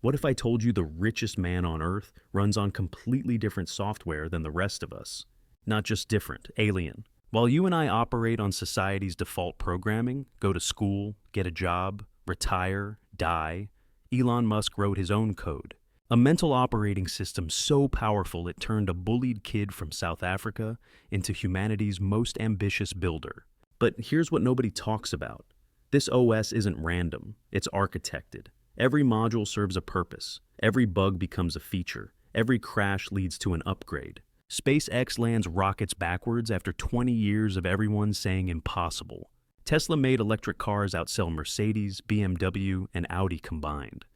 What if I told you the richest man on Earth runs on completely different software than the rest of us? Not just different, alien. While you and I operate on society's default programming, go to school, get a job, retire, die, Elon Musk wrote his own code. A mental operating system so powerful it turned a bullied kid from South Africa into humanity's most ambitious builder. But here's what nobody talks about. This OS isn't random, it's architected. Every module serves a purpose. Every bug becomes a feature. Every crash leads to an upgrade. SpaceX lands rockets backwards after 20 years of everyone saying impossible. Tesla made electric cars outsell Mercedes, BMW, and Audi combined.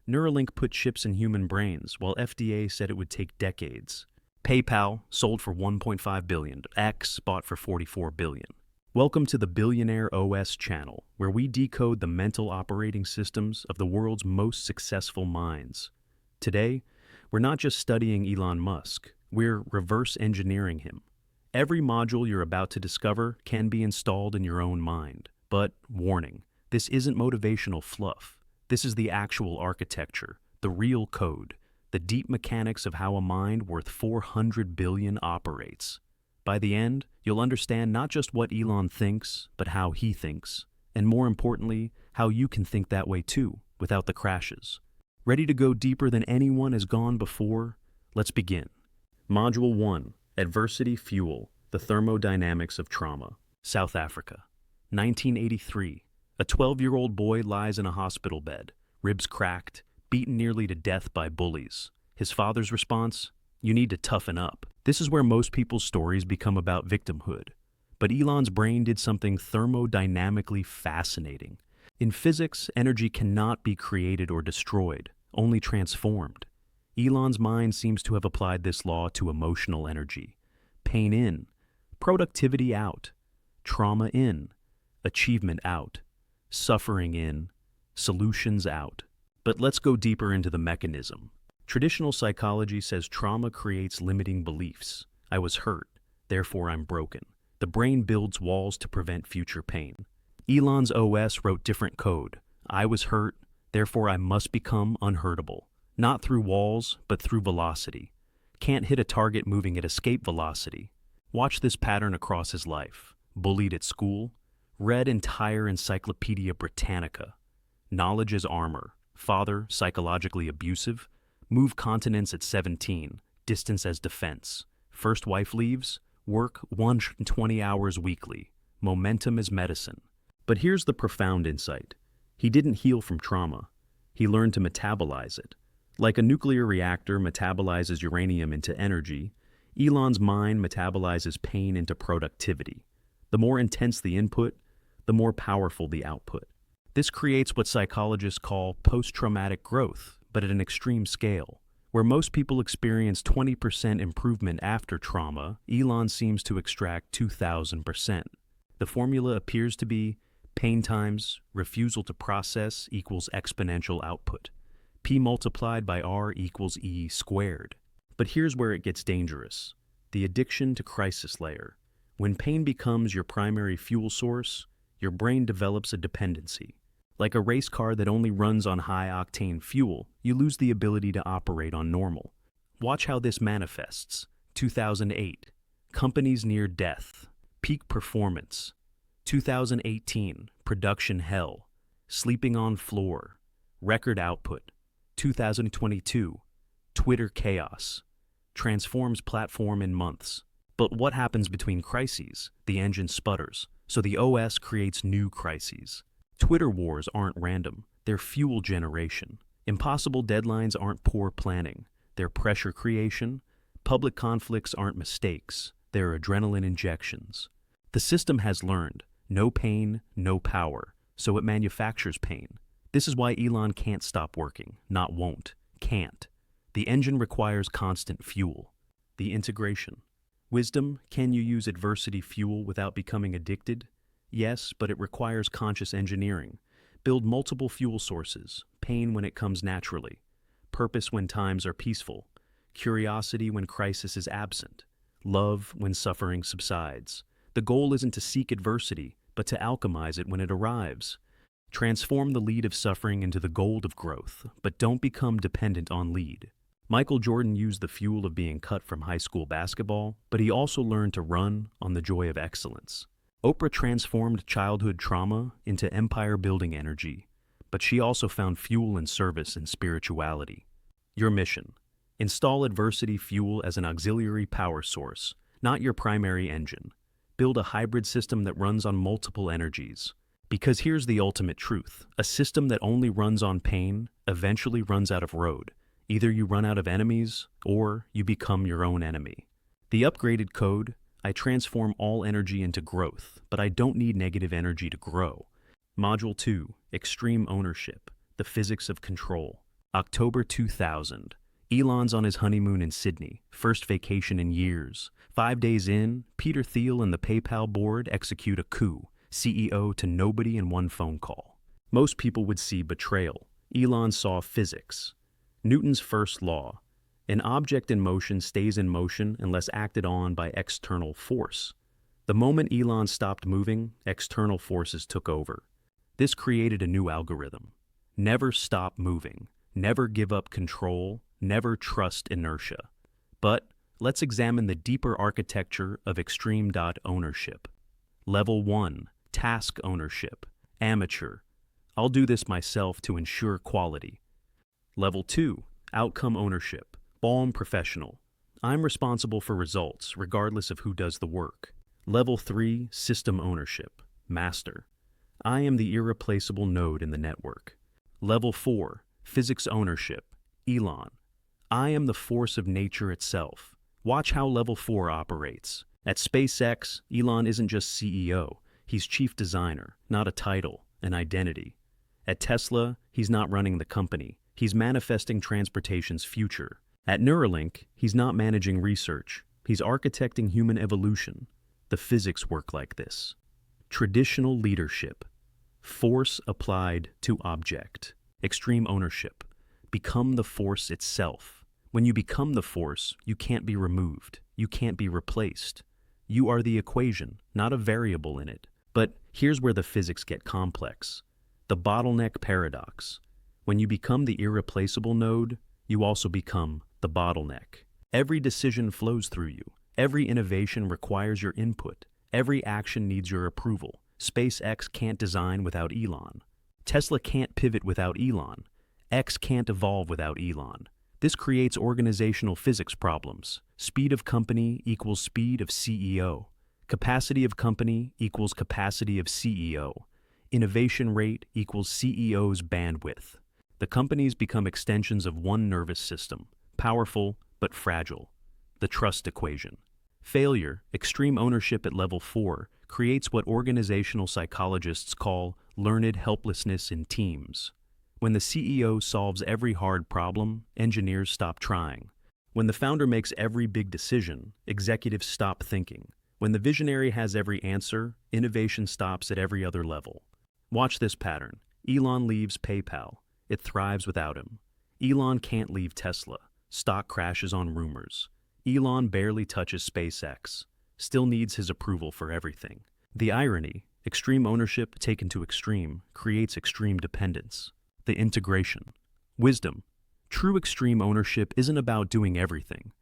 Neuralink put chips in human brains, while FDA said it would take decades. PayPal sold for $1.5 billion. X bought for $44 billion. Welcome to the Billionaire OS channel, where we decode the mental operating systems of the world's most successful minds. Today, we're not just studying Elon Musk, we're reverse engineering him. Every module you're about to discover can be installed in your own mind. But, warning, this isn't motivational fluff. This is the actual architecture, the real code, the deep mechanics of how a mind worth $400 billion operates. By the end, you'll understand not just what Elon thinks, but how he thinks, and more importantly, how you can think that way too, without the crashes. Ready to go deeper than anyone has gone before? Let's begin. Module 1, Adversity.Fuel, the Thermodynamics of Trauma, South Africa. 1983. A 12-year-old boy lies in a hospital bed, ribs cracked, beaten nearly to death by bullies. His father's response? You need to toughen up. This is where most people's stories become about victimhood. But Elon's brain did something thermodynamically fascinating. In physics, energy cannot be created or destroyed, only transformed. Elon's mind seems to have applied this law to emotional energy. Pain in, productivity out, trauma in, achievement out, suffering in, solutions out. But let's go deeper into the mechanism. Traditional psychology says trauma creates limiting beliefs. I was hurt, therefore I'm broken. The brain builds walls to prevent future pain. Elon's OS wrote different code. I was hurt, therefore I must become unhurtable. Not through walls, but through velocity. Can't hit a target moving at escape velocity. Watch this pattern across his life. Bullied at school. Read entire Encyclopedia Britannica. Knowledge as armor. Father, psychologically abusive. Move continents at 17. Distance as defense. First wife leaves. Work 120 hours weekly. Momentum as medicine. But here's the profound insight. He didn't heal from trauma. He learned to metabolize it. Like a nuclear reactor metabolizes uranium into energy, Elon's mind metabolizes pain into productivity. The more intense the input, the more powerful the output. This creates what psychologists call post-traumatic growth, but at an extreme scale. Where most people experience 20% improvement after trauma, Elon seems to extract 2,000%. The formula appears to be pain times refusal to process equals exponential output. P multiplied by R equals E squared. But here's where it gets dangerous. The addiction to crisis layer. When pain becomes your primary fuel source, your brain develops a dependency. Like a race car that only runs on high-octane fuel, you lose the ability to operate on normal. Watch how this manifests. 2008. Companies near death. Peak performance. 2018. Production hell. Sleeping on floor. Record output. 2022. Twitter chaos. Transforms platform in months. But what happens between crises? The engine sputters, so the OS creates new crises. Twitter wars aren't random, they're fuel generation. Impossible deadlines aren't poor planning, they're pressure creation. Public conflicts aren't mistakes, they're adrenaline injections. The system has learned, no pain, no power, so it manufactures pain. This is why Elon can't stop working, not won't, can't. The engine requires constant fuel. The integration. Wisdom, can you use Adversity.Fuel without becoming addicted? Yes, but it requires conscious engineering. Build multiple fuel sources, pain when it comes naturally, purpose when times are peaceful, curiosity when crisis is absent, love when suffering subsides. The goal isn't to seek adversity, but to alchemize it when it arrives. Transform the lead of suffering into the gold of growth, but don't become dependent on lead. Michael Jordan used the fuel of being cut from high school basketball, but he also learned to run on the joy of excellence. Oprah transformed childhood trauma into empire-building energy, but she also found fuel and service in spirituality. Your mission: install Adversity.Fuel as an auxiliary power source, not your primary engine. Build a hybrid system that runs on multiple energies. Because here's the ultimate truth: a system that only runs on pain eventually runs out of road. Either you run out of enemies, or you become your own enemy. The upgraded code: I transform all energy into growth, but I don't need negative energy to grow. Module 2, Extreme Ownership, the Physics of Control. October 2000. Elon's on his honeymoon in Sydney, first vacation in years. 5 days in, Peter Thiel and the PayPal board execute a coup, CEO to nobody in one phone call. Most people would see betrayal. Elon saw physics. Newton's first law: an object in motion stays in motion unless acted on by external force. The moment Elon stopped moving, external forces took over. This created a new algorithm: never stop moving, never give up control, never trust inertia. But let's examine the deeper architecture of extreme.ownership. Level 1, task ownership, amateur. I'll do this myself to ensure quality. Level 2, outcome ownership, balm professional. I'm responsible for results, regardless of who does the work. Level 3, system ownership, master. I am the irreplaceable node in the network. Level 4, physics ownership, Elon. I am the force of nature itself. Watch how Level 4 operates. At SpaceX, Elon isn't just CEO, he's chief designer, not a title, an identity. At Tesla, he's not running the company, he's manifesting transportation's future. At Neuralink, he's not managing research, he's architecting human evolution. The physics work like this. Traditional leadership: force applied to object. Extreme ownership: become the force itself. When you become the force, you can't be removed, you can't be replaced. You are the equation, not a variable in it. But here's where the physics get complex. The bottleneck paradox. When you become the irreplaceable node, you also become the bottleneck. Every decision flows through you. Every innovation requires your input. Every action needs your approval. SpaceX can't design without Elon. Tesla can't pivot without Elon. X can't evolve without Elon. This creates organizational physics problems. Speed of company equals speed of CEO. Capacity of company equals capacity of CEO. Innovation rate equals CEO's bandwidth. The companies become extensions of one nervous system, powerful but fragile. The trust equation. Failure, extreme ownership at level 4, creates what organizational psychologists call learned helplessness in teams. When the CEO solves every hard problem, engineers stop trying. When the founder makes every big decision, executives stop thinking. When the visionary has every answer, innovation stops at every other level. Watch this pattern. Elon leaves PayPal. It thrives without him. Elon can't leave Tesla. Stock crashes on rumors. Elon barely touches SpaceX. Still needs his approval for everything. The irony: extreme ownership taken to extreme creates extreme dependence. The integration. Wisdom. True extreme ownership isn't about doing everything.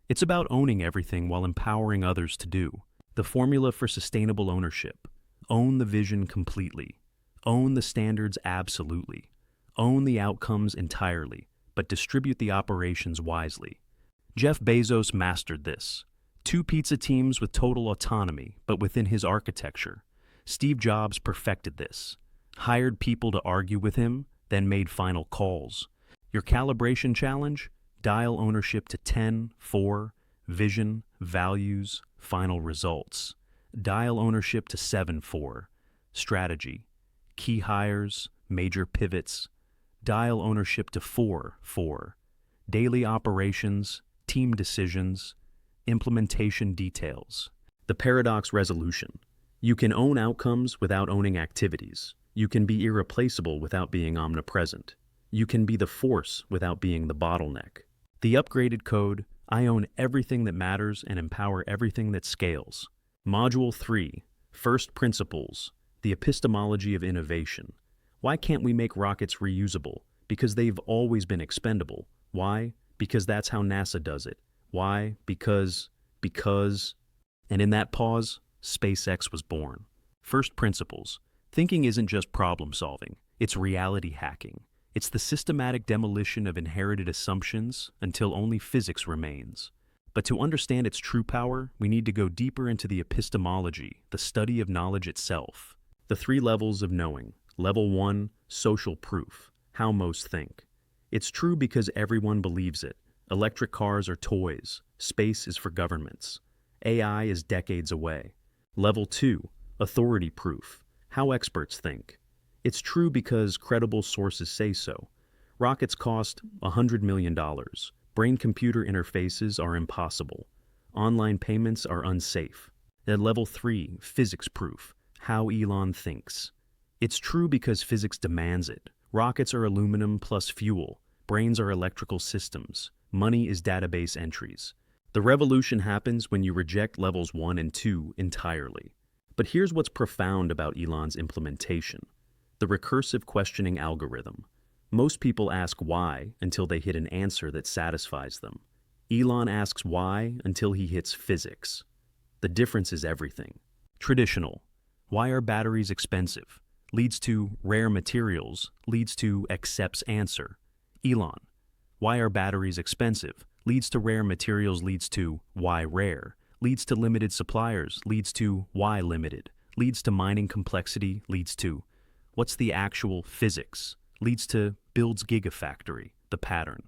It's about owning everything while empowering others to do. The formula for sustainable ownership: own the vision completely. Own the standards absolutely. Own the outcomes entirely, but distribute the operations wisely. Jeff Bezos mastered this. 2 pizza teams with total autonomy, but within his architecture. Steve Jobs perfected this. Hired people to argue with him, then made final calls. Your calibration challenge? Dial ownership to 10, 4, vision, values, final results. Dial ownership to 7, 4, strategy, key hires, major pivots. Dial ownership to 4, 4, daily operations, team decisions, implementation details. The paradox resolution. You can own outcomes without owning activities. You can be irreplaceable without being omnipresent. You can be the force without being the bottleneck. The upgraded code: I own everything that matters and empower everything that scales. Module 3, First Principles, the Epistemology of Innovation. Why can't we make rockets reusable? Because they've always been expendable. Why? Because that's how NASA does it. Why? Because... And in that pause, SpaceX was born. First principles. Thinking isn't just problem solving, it's reality hacking. It's the systematic demolition of inherited assumptions until only physics remains. But to understand its true power, we need to go deeper into the epistemology, the study of knowledge itself. The 3 levels of knowing. Level 1, social proof. How most think. It's true because everyone believes it. Electric cars are toys. Space is for governments. AI is decades away. Level 2, authority proof. How experts think. It's true because credible sources say so. Rockets cost $100 million. Brain-computer interfaces are impossible. Online payments are unsafe. At level 3, physics proof. How Elon thinks. It's true because physics demands it. Rockets are aluminum plus fuel. Brains are electrical systems. Money is database entries. The revolution happens when you reject levels 1 and 2 entirely. But here's what's profound about Elon's implementation. The recursive questioning algorithm. Most people ask why until they hit an answer that satisfies them. Elon asks why until he hits physics. The difference is everything. Traditional. Why are batteries expensive? Leads to rare materials, leads to accepts answer. Elon. Why are batteries expensive? Leads to rare materials, leads to why rare. Leads to limited suppliers, leads to why limited. Leads to mining complexity, leads to what's the actual physics. Leads to builds gigafactory, the pattern.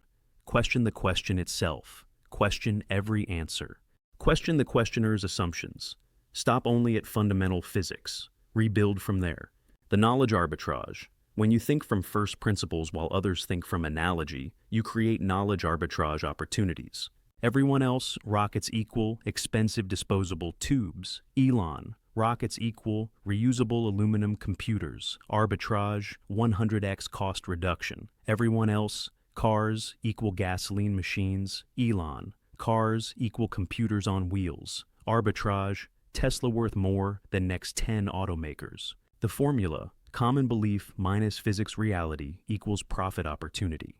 Question the question itself. Question every answer. Question the questioner's assumptions. Stop only at fundamental physics. Rebuild from there. The knowledge arbitrage. When you think from first principles while others think from analogy, you create knowledge arbitrage opportunities. Everyone else, rockets equal expensive disposable tubes. Elon, rockets equal reusable aluminum computers. Arbitrage, 100x cost reduction. Everyone else, cars equal gasoline machines. Elon, cars equal computers on wheels. Arbitrage, Tesla worth more than next 10 automakers. The formula, common belief minus physics reality equals profit opportunity.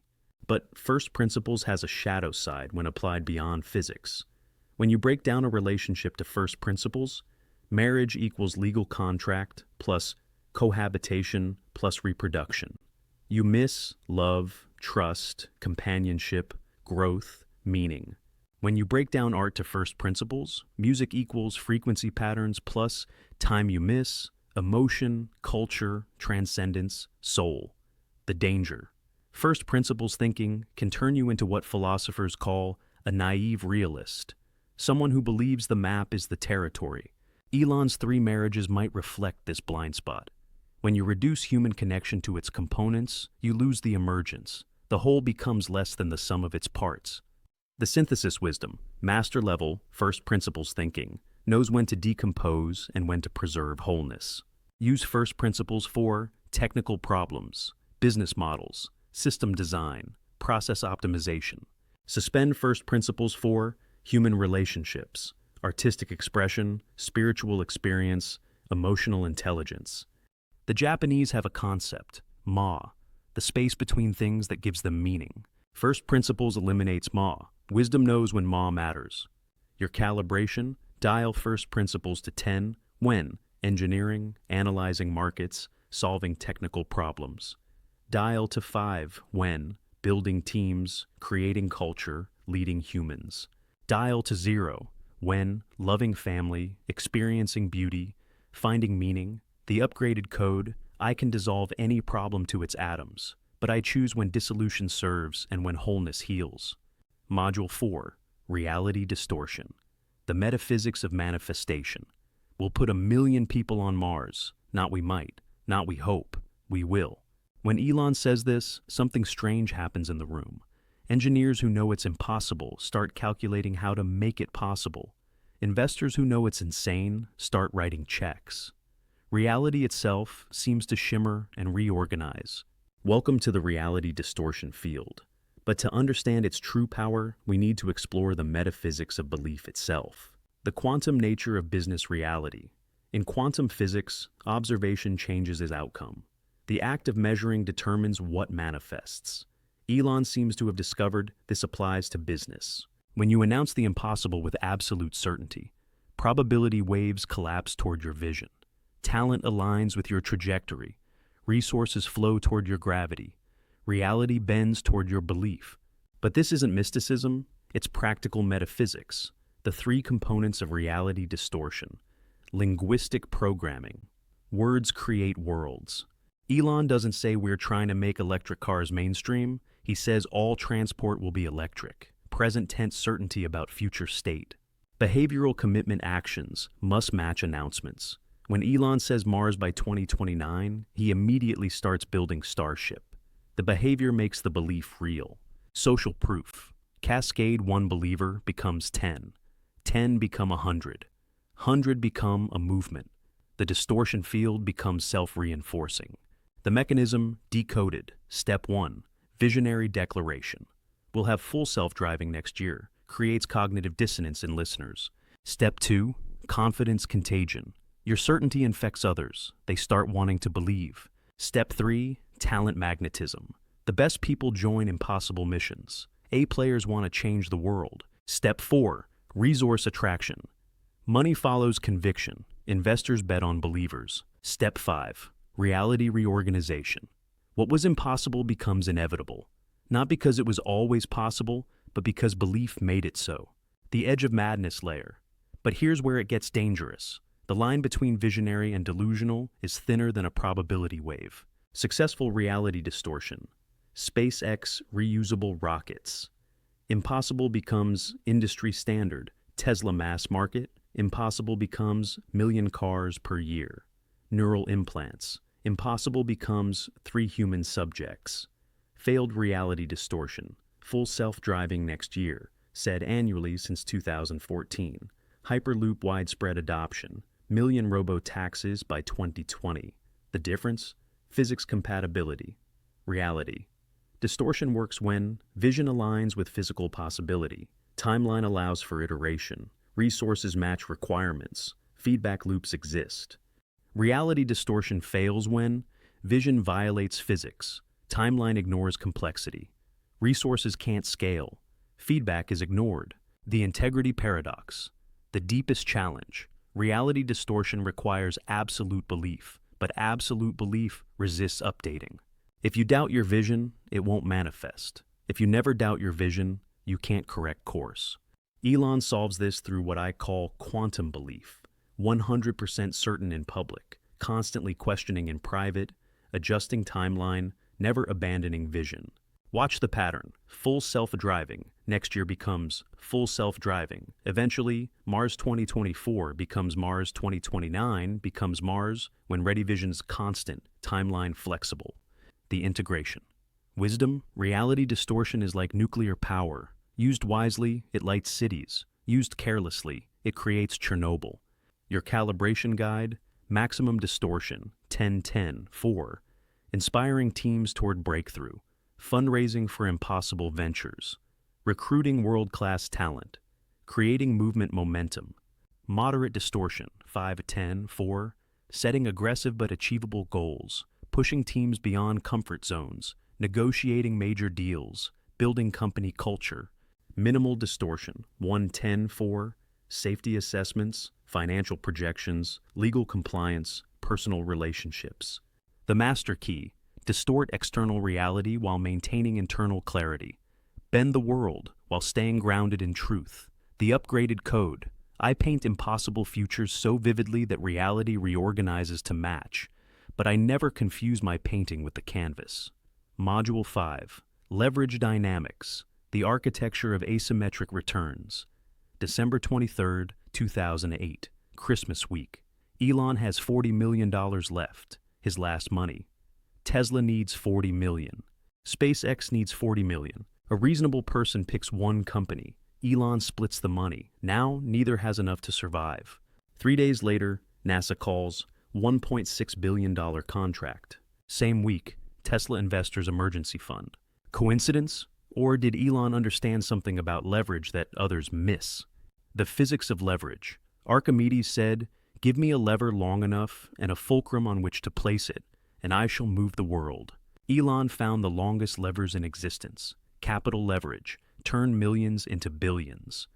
But first principles has a shadow side when applied beyond physics. When you break down a relationship to first principles, marriage equals legal contract plus cohabitation plus reproduction. You miss love, trust, companionship, growth, meaning. When you break down art to first principles, music equals frequency patterns plus time you miss, emotion, culture, transcendence, soul. The danger. First principles thinking can turn you into what philosophers call a naive realist, someone who believes the map is the territory. Elon's 3 marriages might reflect this blind spot. When you reduce human connection to its components, you lose the emergence. The whole becomes less than the sum of its parts. The synthesis wisdom, master level, first principles thinking, knows when to decompose and when to preserve wholeness. Use first principles for technical problems, business models, system design, process optimization. Suspend first principles for human relationships, artistic expression, spiritual experience, emotional intelligence. The Japanese have a concept, ma, the space between things that gives them meaning. First principles eliminates ma. Wisdom knows when ma matters. Your calibration, dial first principles to 10 when engineering, analyzing markets, solving technical problems. Dial to 5 when building teams, creating culture, leading humans. Dial to 0 when loving family, experiencing beauty, finding meaning. The upgraded code, I can dissolve any problem to its atoms, but I choose when dissolution serves and when wholeness heals. Module 4, Reality.Distortion. The metaphysics of manifestation. We'll put 1 million people on Mars. Not we might, not we hope, we will. When Elon says this, something strange happens in the room. Engineers who know it's impossible start calculating how to make it possible. Investors who know it's insane start writing checks. Reality itself seems to shimmer and reorganize. Welcome to the reality-distortion field. But to understand its true power, we need to explore the metaphysics of belief itself. The quantum nature of business reality. In quantum physics, observation changes its outcome. The act of measuring determines what manifests. Elon seems to have discovered this applies to business. When you announce the impossible with absolute certainty, probability waves collapse toward your vision. Talent aligns with your trajectory. Resources flow toward your gravity. Reality bends toward your belief. But this isn't mysticism, it's practical metaphysics, the three components of reality distortion. Linguistic programming. Words create worlds. Elon doesn't say we're trying to make electric cars mainstream. He says all transport will be electric. Present tense certainty about future state. Behavioral commitment actions must match announcements. When Elon says Mars by 2029, he immediately starts building Starship. The behavior makes the belief real. Social proof. Cascade one believer becomes 10. 10 become 100. 100 become a movement. The distortion field becomes self-reinforcing. The mechanism decoded. Step 1. Visionary declaration. We'll have full self-driving next year. Creates cognitive dissonance in listeners. Step 2. Confidence contagion. Your certainty infects others. They start wanting to believe. Step 3. Talent magnetism. The best people join impossible missions. A players want to change the world. Step 4. Resource attraction. Money follows conviction. Investors bet on believers. Step 5. Reality reorganization. What was impossible becomes inevitable. Not because it was always possible, but because belief made it so. The edge of madness layer. But here's where it gets dangerous. The line between visionary and delusional is thinner than a probability wave. Successful reality distortion. SpaceX reusable rockets. Impossible becomes industry standard. Tesla mass market. Impossible becomes million cars per year. Neural implants. Impossible becomes 3 human subjects. Failed reality distortion. Full self-driving next year. Said annually since 2014. Hyperloop widespread adoption. Million robo-taxis by 2020. The difference? Physics compatibility. Reality. Distortion works when vision aligns with physical possibility. Timeline allows for iteration. Resources match requirements. Feedback loops exist. Reality distortion fails when vision violates physics. Timeline ignores complexity. Resources can't scale. Feedback is ignored. The integrity paradox. The deepest challenge. Reality distortion requires absolute belief, but absolute belief resists updating. If you doubt your vision, it won't manifest. If you never doubt your vision, you can't correct course. Elon solves this through what I call quantum belief. 100% certain in public, constantly questioning in private, adjusting timeline, never abandoning vision. Watch the pattern. Full self-driving. Next year becomes full self-driving. Eventually, Mars 2024 becomes Mars 2029 becomes Mars when Ready Vision's constant, timeline flexible. The integration. Wisdom, reality distortion is like nuclear power. Used wisely, it lights cities. Used carelessly, it creates Chernobyl. Your calibration guide, maximum distortion, 10-10-4. Inspiring teams toward breakthrough. Fundraising for impossible ventures. Recruiting world-class talent. Creating movement momentum. Moderate distortion, 5-10-4. Setting aggressive but achievable goals. Pushing teams beyond comfort zones. Negotiating major deals. Building company culture. Minimal distortion, 1-10-4. Safety assessments, financial projections, legal compliance, personal relationships. The master key. Distort external reality while maintaining internal clarity. Bend the world while staying grounded in truth. The upgraded code. I paint impossible futures so vividly that reality reorganizes to match, but I never confuse my painting with the canvas. Module 5. LEVERAGE.DYNAMICS. The architecture of asymmetric returns. December 23, 2008. Christmas week. Elon has $40 million left. His last money. Tesla needs $40 million. SpaceX needs $40 million. A reasonable person picks one company. Elon splits the money. Now, neither has enough to survive. 3 days later, NASA calls $1.6 billion contract. Same week, Tesla investors emergency fund. Coincidence? Or did Elon understand something about leverage that others miss? The physics of leverage. Archimedes said, "Give me a lever long enough and a fulcrum on which to place it, and I shall move the world. Elon found the longest levers in existence. Capital leverage, turn millions into billions.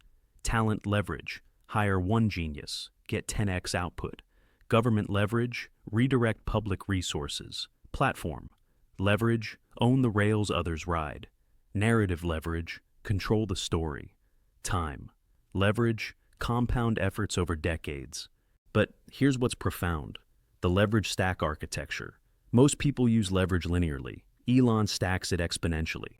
Talent leverage, hire one genius, get 10x output. Government leverage, redirect public resources. Platform leverage, own the rails others ride. Narrative leverage, control the story. Time leverage, compound efforts over decades. But here's what's profound: the leverage stack architecture. Most people use leverage linearly. Elon stacks it exponentially.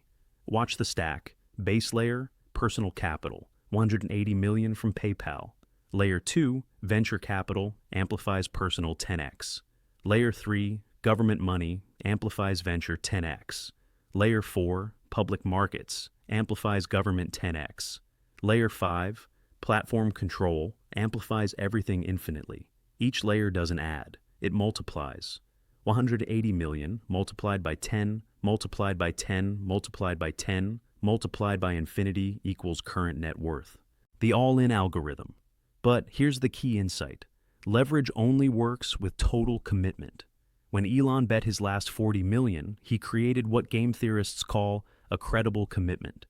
Watch the stack. Base layer, personal capital, 180 million from PayPal. Layer 2, venture capital, amplifies personal 10x. Layer 3, government money, amplifies venture 10x. Layer 4, public markets, amplifies government 10x. Layer 5, platform control, amplifies everything infinitely. Each layer doesn't add, it multiplies. 180 million multiplied by 10, multiplied by 10, multiplied by 10, multiplied by infinity equals current net worth. The all-in algorithm. But here's the key insight. Leverage only works with total commitment. When Elon bet his last 40 million, he created what game theorists call a credible commitment.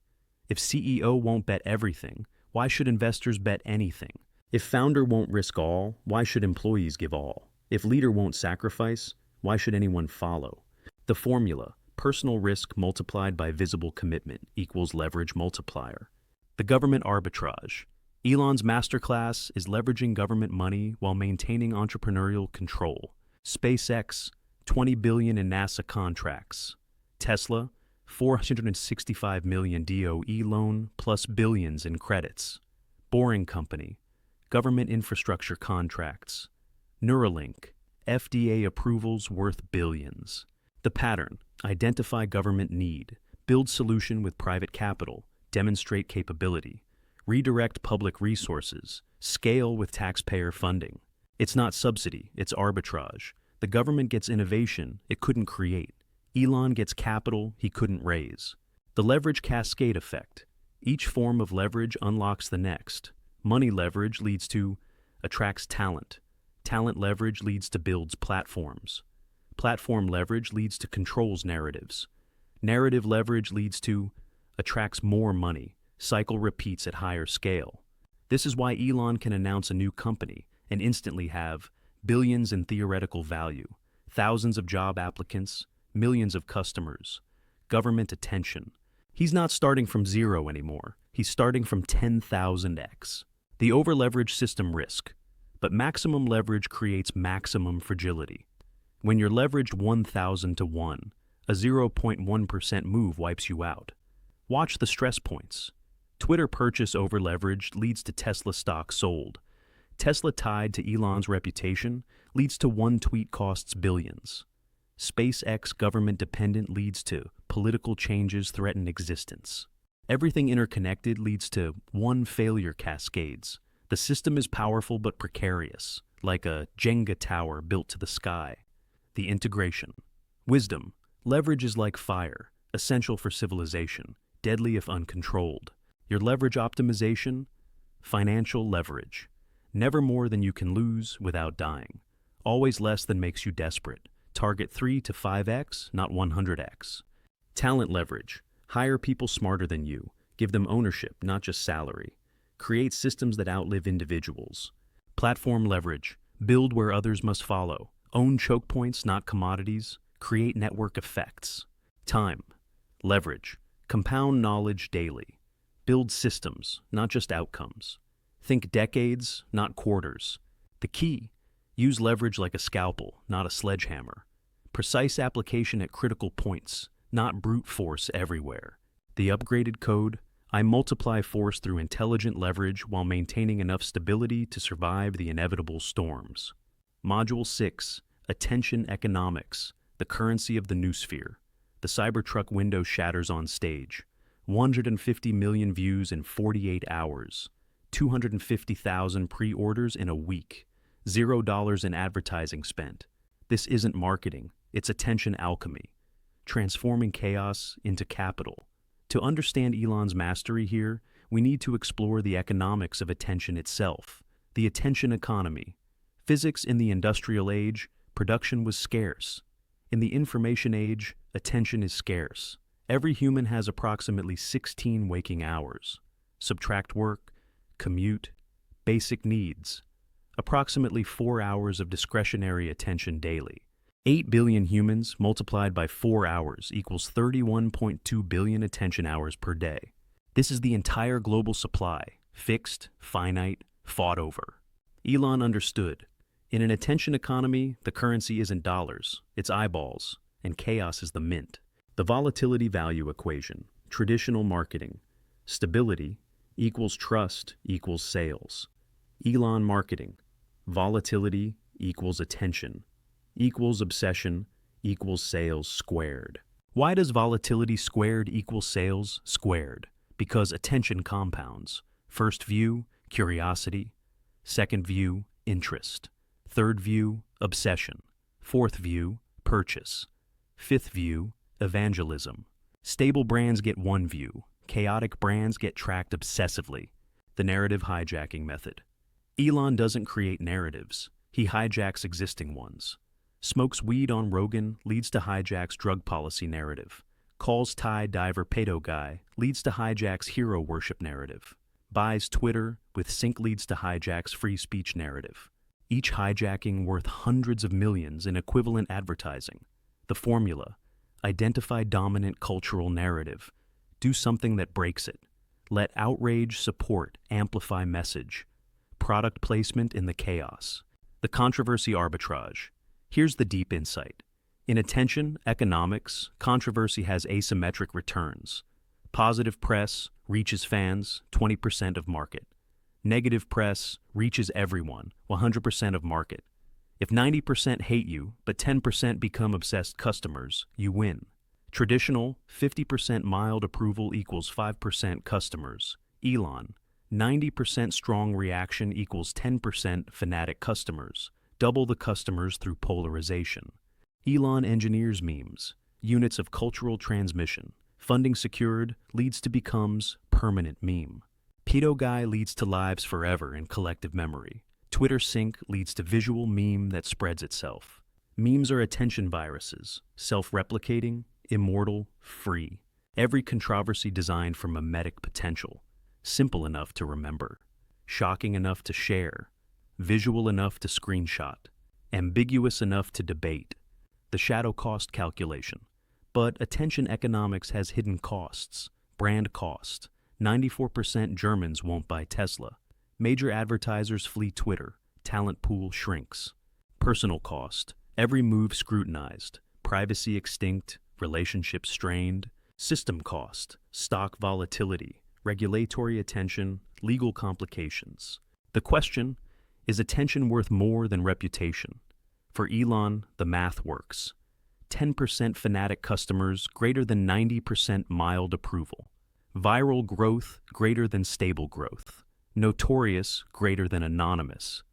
If CEO won't bet everything, why should investors bet anything? If founder won't risk all, why should employees give all? If leader won't sacrifice, why should anyone follow? The formula, personal risk multiplied by visible commitment equals leverage multiplier. The government arbitrage. Elon's masterclass is leveraging government money while maintaining entrepreneurial control. SpaceX, 20 billion in NASA contracts. Tesla, 465 million DOE loan plus billions in credits. Boring Company, government infrastructure contracts. Neuralink, FDA approvals worth billions. The pattern, identify government need, build solution with private capital, demonstrate capability, redirect public resources, scale with taxpayer funding. It's not subsidy, it's arbitrage. The government gets innovation it couldn't create. Elon gets capital he couldn't raise. The leverage cascade effect. Each form of leverage unlocks the next. Money leverage leads to attracts talent. Talent leverage leads to builds platforms. Platform leverage leads to controls narratives. Narrative leverage leads to attracts more money. Cycle repeats at higher scale. This is why Elon can announce a new company and instantly have billions in theoretical value, thousands of job applicants, millions of customers, government attention. He's not starting from zero anymore. He's starting from 10,000x. The over-leveraged system risk. But maximum leverage creates maximum fragility. When you're leveraged 1,000 to 1, a 0.1% move wipes you out. Watch the stress points. Twitter purchase over-leveraged leads to Tesla stock sold. Tesla tied to Elon's reputation leads to one tweet costs billions. SpaceX government dependent leads to political changes threaten existence. Everything interconnected leads to one failure cascades. The system is powerful but precarious, like a Jenga tower built to the sky. The integration. Wisdom. Leverage is like fire, essential for civilization, deadly if uncontrolled. Your leverage optimization. Financial leverage. Never more than you can lose without dying. Always less than makes you desperate. Target 3 to 5x, not 100x. Talent leverage. Hire people smarter than you. Give them ownership, not just salary. Create systems that outlive individuals. Platform leverage. Build where others must follow. Own choke points, not commodities. Create network effects. Time. Leverage. Compound knowledge daily. Build systems, not just outcomes. Think decades, not quarters. The key. Use leverage like a scalpel, not a sledgehammer. Precise application at critical points, not brute force everywhere. The upgraded code. I multiply force through intelligent leverage while maintaining enough stability to survive the inevitable storms. Module 6, Attention.ECONOMICS, the currency of the Noosphere. The Cybertruck window shatters on stage. 150 million views in 48 hours. 250,000 pre-orders in a week. $0 in advertising spent. This isn't marketing, it's attention alchemy. Transforming chaos into capital. To understand Elon's mastery here, we need to explore the economics of attention itself, the attention economy. Physics in the industrial age, production was scarce. In the information age, attention is scarce. Every human has approximately 16 waking hours. Subtract work, commute, basic needs. Approximately 4 hours of discretionary attention daily. 8 billion humans multiplied by 4 hours equals 31.2 billion attention hours per day. This is the entire global supply, fixed, finite, fought over. Elon understood. In an attention economy, the currency isn't dollars, it's eyeballs, and chaos is the mint. The volatility value equation, traditional marketing. Stability equals trust equals sales. Elon marketing. Volatility equals attention equals obsession equals sales squared. Why does volatility squared equal sales squared? Because attention compounds. First view, curiosity. Second view, interest. Third view, obsession. Fourth view, purchase. Fifth view, evangelism. Stable brands get one view. Chaotic brands get tracked obsessively. The narrative hijacking method. Elon doesn't create narratives. He hijacks existing ones. Smokes weed on Rogan leads to hijacks drug policy narrative. Calls Thai diver pedo guy leads to hijacks hero worship narrative. Buys Twitter with sync leads to hijacks free speech narrative. Each hijacking worth hundreds of millions in equivalent advertising. The formula: identify dominant cultural narrative. Do something that breaks it. Let outrage support amplify message. Product placement in the chaos. The controversy arbitrage. Here's the deep insight. In attention economics, controversy has asymmetric returns. Positive press reaches fans, 20% of market. Negative press reaches everyone, 100% of market. If 90% hate you, but 10% become obsessed customers, you win. Traditional, 50% mild approval equals 5% customers. Elon, 90% strong reaction equals 10% fanatic customers. Double the customers through polarization. Elon engineers memes, units of cultural transmission. Funding secured leads to becomes permanent meme. Pedo guy leads to lives forever in collective memory. Twitter sync leads to visual meme that spreads itself. Memes are attention viruses, self-replicating, immortal, free. Every controversy designed for mimetic potential. Simple enough to remember. Shocking enough to share. Visual enough to screenshot. Ambiguous enough to debate. The shadow cost calculation. But attention economics has hidden costs. Brand cost. 94% Germans won't buy Tesla. Major advertisers flee Twitter. Talent pool shrinks. Personal cost. Every move scrutinized. Privacy extinct. Relationships strained. System cost. Stock volatility. Regulatory attention. Legal complications. The question: is attention worth more than reputation? For Elon, the math works. 10% fanatic customers greater than 90% mild approval. Viral growth greater than stable growth. Notorious greater than anonymous.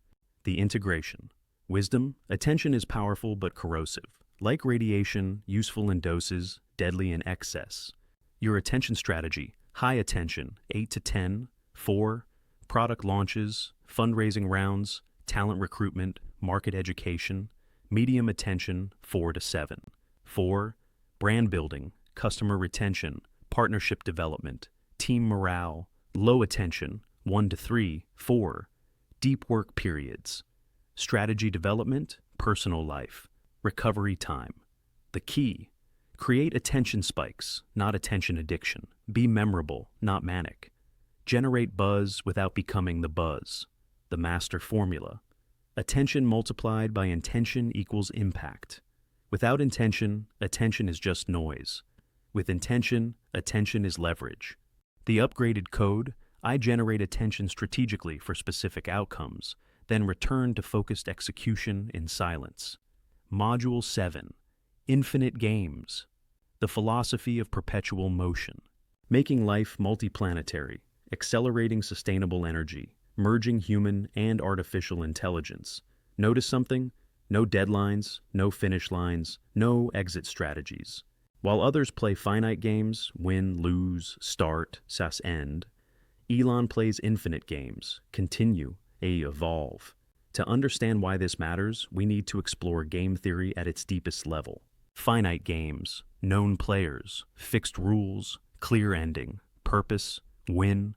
The integration. Wisdom: attention is powerful but corrosive. Like radiation, useful in doses, deadly in excess. Your attention strategy: high attention, 8 to 10, 4, product launches, fundraising rounds, talent recruitment, market education. Medium attention, 4 to 7. 4, brand building, customer retention, partnership development, team morale. Low attention, 1 to 3, 4, deep work periods. Strategy development, personal life, recovery time. The key: create attention spikes, not attention addiction. Be memorable, not manic. Generate buzz without becoming the buzz. The master formula. Attention multiplied by intention equals impact. Without intention, attention is just noise. With intention, attention is leverage. The upgraded code: I generate attention strategically for specific outcomes, then return to focused execution in silence. Module 7. Infinite.Games. The philosophy of perpetual motion. Making life multiplanetary, accelerating sustainable energy, merging human and artificial intelligence. Notice something? No deadlines, no finish lines, no exit strategies. While others play finite games, win, lose, start, sus, end, Elon plays infinite games, continue, evolve. To understand why this matters, we need to explore game theory at its deepest level. Finite games, known players, fixed rules, clear ending, purpose, win.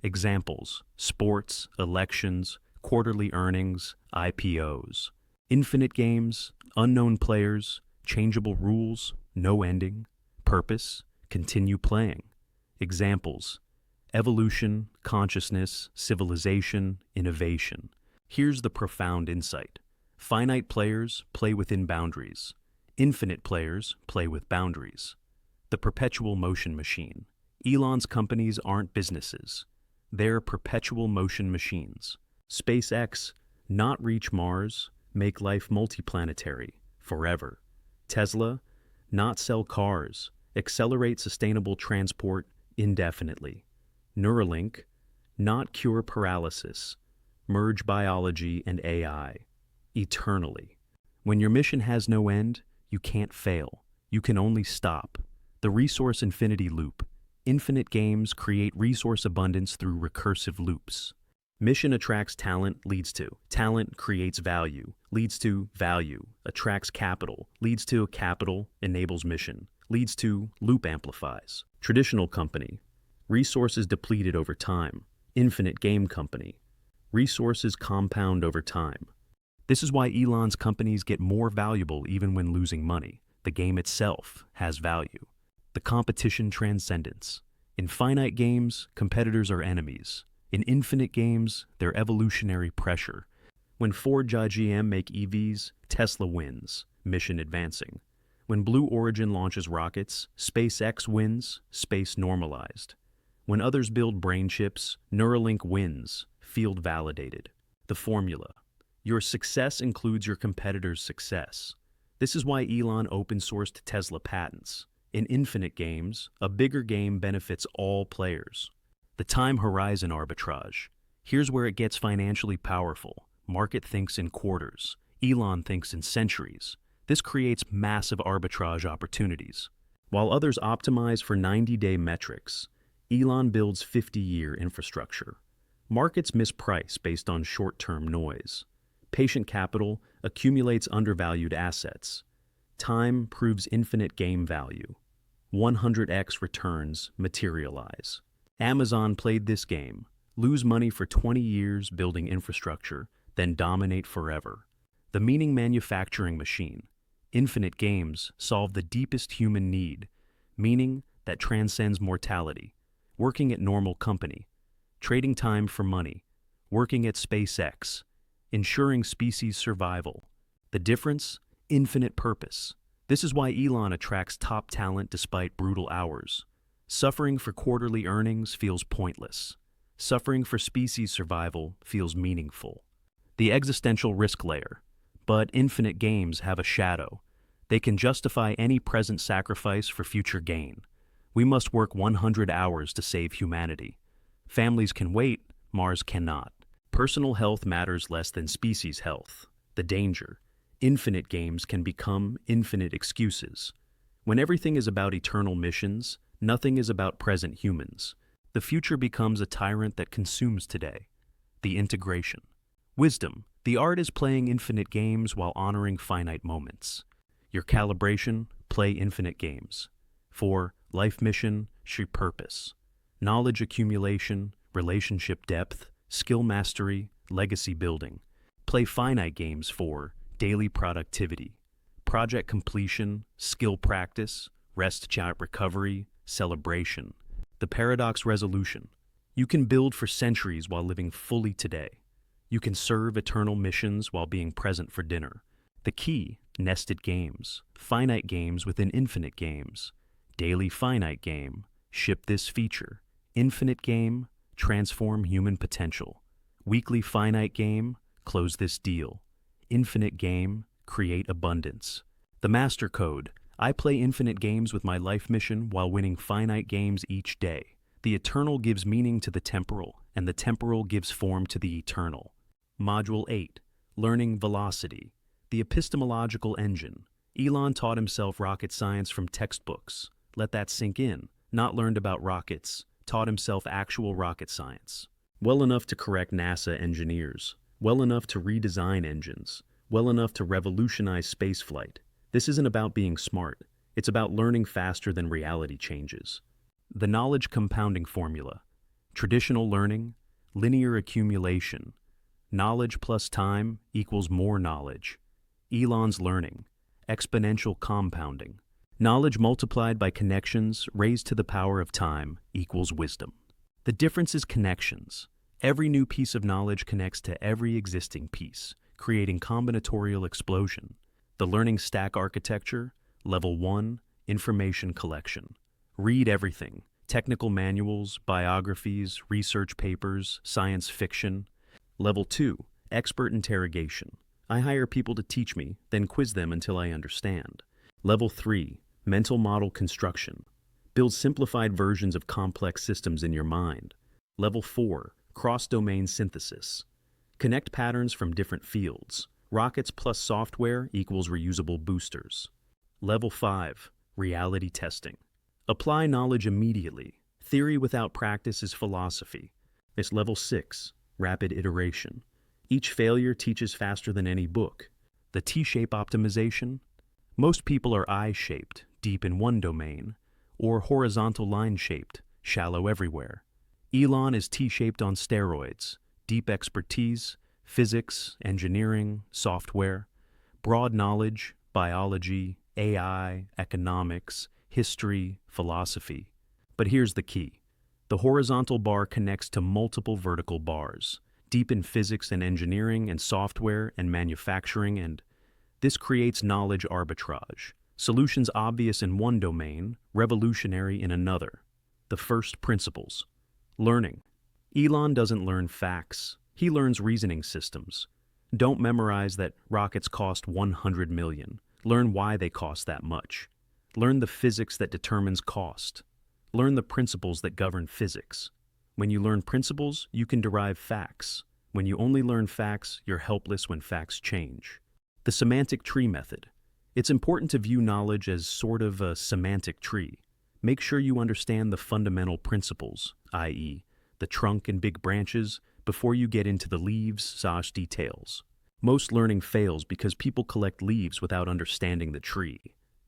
Examples: sports, elections, quarterly earnings, IPOs. Infinite games, unknown players, changeable rules, no ending, purpose, continue playing. Examples: evolution, consciousness, civilization, innovation. Here's the profound insight. Finite players play within boundaries. Infinite players play with boundaries. The perpetual motion machine. Elon's companies aren't businesses. They're perpetual motion machines. SpaceX, not reach Mars, make life multiplanetary, forever. Tesla, not sell cars, accelerate sustainable transport indefinitely. Neuralink, not cure paralysis, merge biology and AI, eternally. When your mission has no end, you can't fail. You can only stop. The resource infinity loop. Infinite games create resource abundance through recursive loops. Mission attracts talent, leads to. Talent creates value, leads to value, attracts capital, leads to capital, enables mission, leads to loop amplifies. Traditional company. Resources depleted over time. Infinite game company. Resources compound over time. This is why Elon's companies get more valuable even when losing money. The game itself has value. The competition transcendence. In finite games, competitors are enemies. In infinite games, they're evolutionary pressure. When Ford GM make EVs, Tesla wins, mission advancing. When Blue Origin launches rockets, SpaceX wins, space normalized. When others build brain chips, Neuralink wins, field validated. The formula. Your success includes your competitor's success. This is why Elon open-sourced Tesla patents. In infinite games, a bigger game benefits all players. The time horizon arbitrage. Here's where it gets financially powerful. Market thinks in quarters. Elon thinks in centuries. This creates massive arbitrage opportunities. While others optimize for 90-day metrics, Elon builds 50-year infrastructure. Markets misprice based on short-term noise. Patient capital accumulates undervalued assets. Time proves infinite game value. 100x returns materialize. Amazon played this game. Lose money for 20 years building infrastructure, then dominate forever. The meaning manufacturing machine. Infinite games solve the deepest human need, meaning that transcends mortality. Working at normal company. Trading time for money. Working at SpaceX. Ensuring species survival. The difference? Infinite purpose. This is why Elon attracts top talent despite brutal hours. Suffering for quarterly earnings feels pointless. Suffering for species survival feels meaningful. The existential risk layer. But infinite games have a shadow. They can justify any present sacrifice for future gain. We must work 100 hours to save humanity. Families can wait, Mars cannot. Personal health matters less than species health. The danger. Infinite games can become infinite excuses. When everything is about eternal missions, nothing is about present humans. The future becomes a tyrant that consumes today. The integration. Wisdom. The art is playing infinite games while honoring finite moments. Your calibration, play infinite games. For life mission, shape purpose. Knowledge accumulation, relationship depth, skill mastery, legacy building. Play finite games for daily productivity, project completion, skill practice, rest chat recovery, celebration. The paradox resolution. You can build for centuries while living fully today. You can serve eternal missions while being present for dinner. The key, nested games, finite games within infinite games. Daily finite game, ship this feature. Infinite game, transform human potential. Weekly finite game, close this deal. Infinite game, create abundance. The master code. I play infinite games with my life mission while winning finite games each day. The eternal gives meaning to the temporal, and the temporal gives form to the eternal. Module 8. Learning Velocity. The Epistemological Engine. Elon taught himself rocket science from textbooks. Let that sink in. Not learned about rockets. Taught himself actual rocket science. Well enough to correct NASA engineers. Well enough to redesign engines. Well enough to revolutionize spaceflight. This isn't about being smart. It's about learning faster than reality changes. The knowledge compounding formula. Traditional learning, linear accumulation. Knowledge plus time equals more knowledge. Elon's learning, exponential compounding. Knowledge multiplied by connections raised to the power of time equals wisdom. The difference is connections. Every new piece of knowledge connects to every existing piece, creating combinatorial explosion. The learning stack architecture, level 1, information collection. Read everything, technical manuals, biographies, research papers, science fiction. Level 2, expert interrogation. I hire people to teach me, then quiz them until I understand. Level 3, mental model construction. Build simplified versions of complex systems in your mind. Level 4, cross-domain synthesis. Connect patterns from different fields. Rockets plus software equals reusable boosters. Level 5, reality testing. Apply knowledge immediately. Theory without practice is philosophy. It's level 6, rapid iteration. Each failure teaches faster than any book. The T-shape optimization. Most people are I-shaped, deep in one domain, or horizontal line-shaped, shallow everywhere. Elon is T-shaped on steroids, deep expertise, physics, engineering, software, broad knowledge, biology, AI, economics, history, philosophy. But here's the key. The horizontal bar connects to multiple vertical bars, deep in physics and engineering and software and manufacturing, and this creates knowledge arbitrage. Solutions obvious in one domain, revolutionary in another. The first principles. Learning. Elon doesn't learn facts. He learns reasoning systems. Don't memorize that rockets cost 100 million. Learn why they cost that much. Learn the physics that determines cost. Learn the principles that govern physics. When you learn principles, you can derive facts. When you only learn facts, you're helpless when facts change. The semantic tree method. It's important to view knowledge as sort of a semantic tree. Make sure you understand the fundamental principles, i.e., the trunk and big branches, before you get into the leaves/details. Most learning fails because people collect leaves without understanding the tree.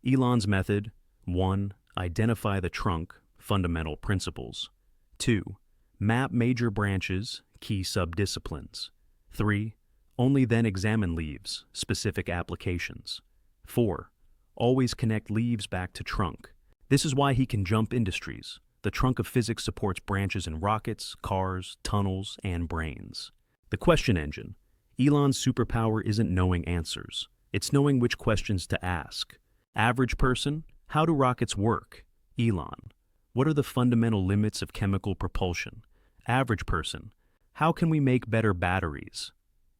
Elon's method: 1. Identify the trunk, fundamental principles. 2. Map major branches, key subdisciplines. 3. Only then examine leaves, specific applications. 4. Always connect leaves back to trunk. This is why he can jump industries. The trunk of physics supports branches in rockets, cars, tunnels, and brains. The question engine. Elon's superpower isn't knowing answers. It's knowing which questions to ask. Average person, how do rockets work? Elon. What are the fundamental limits of chemical propulsion? Average person, how can we make better batteries?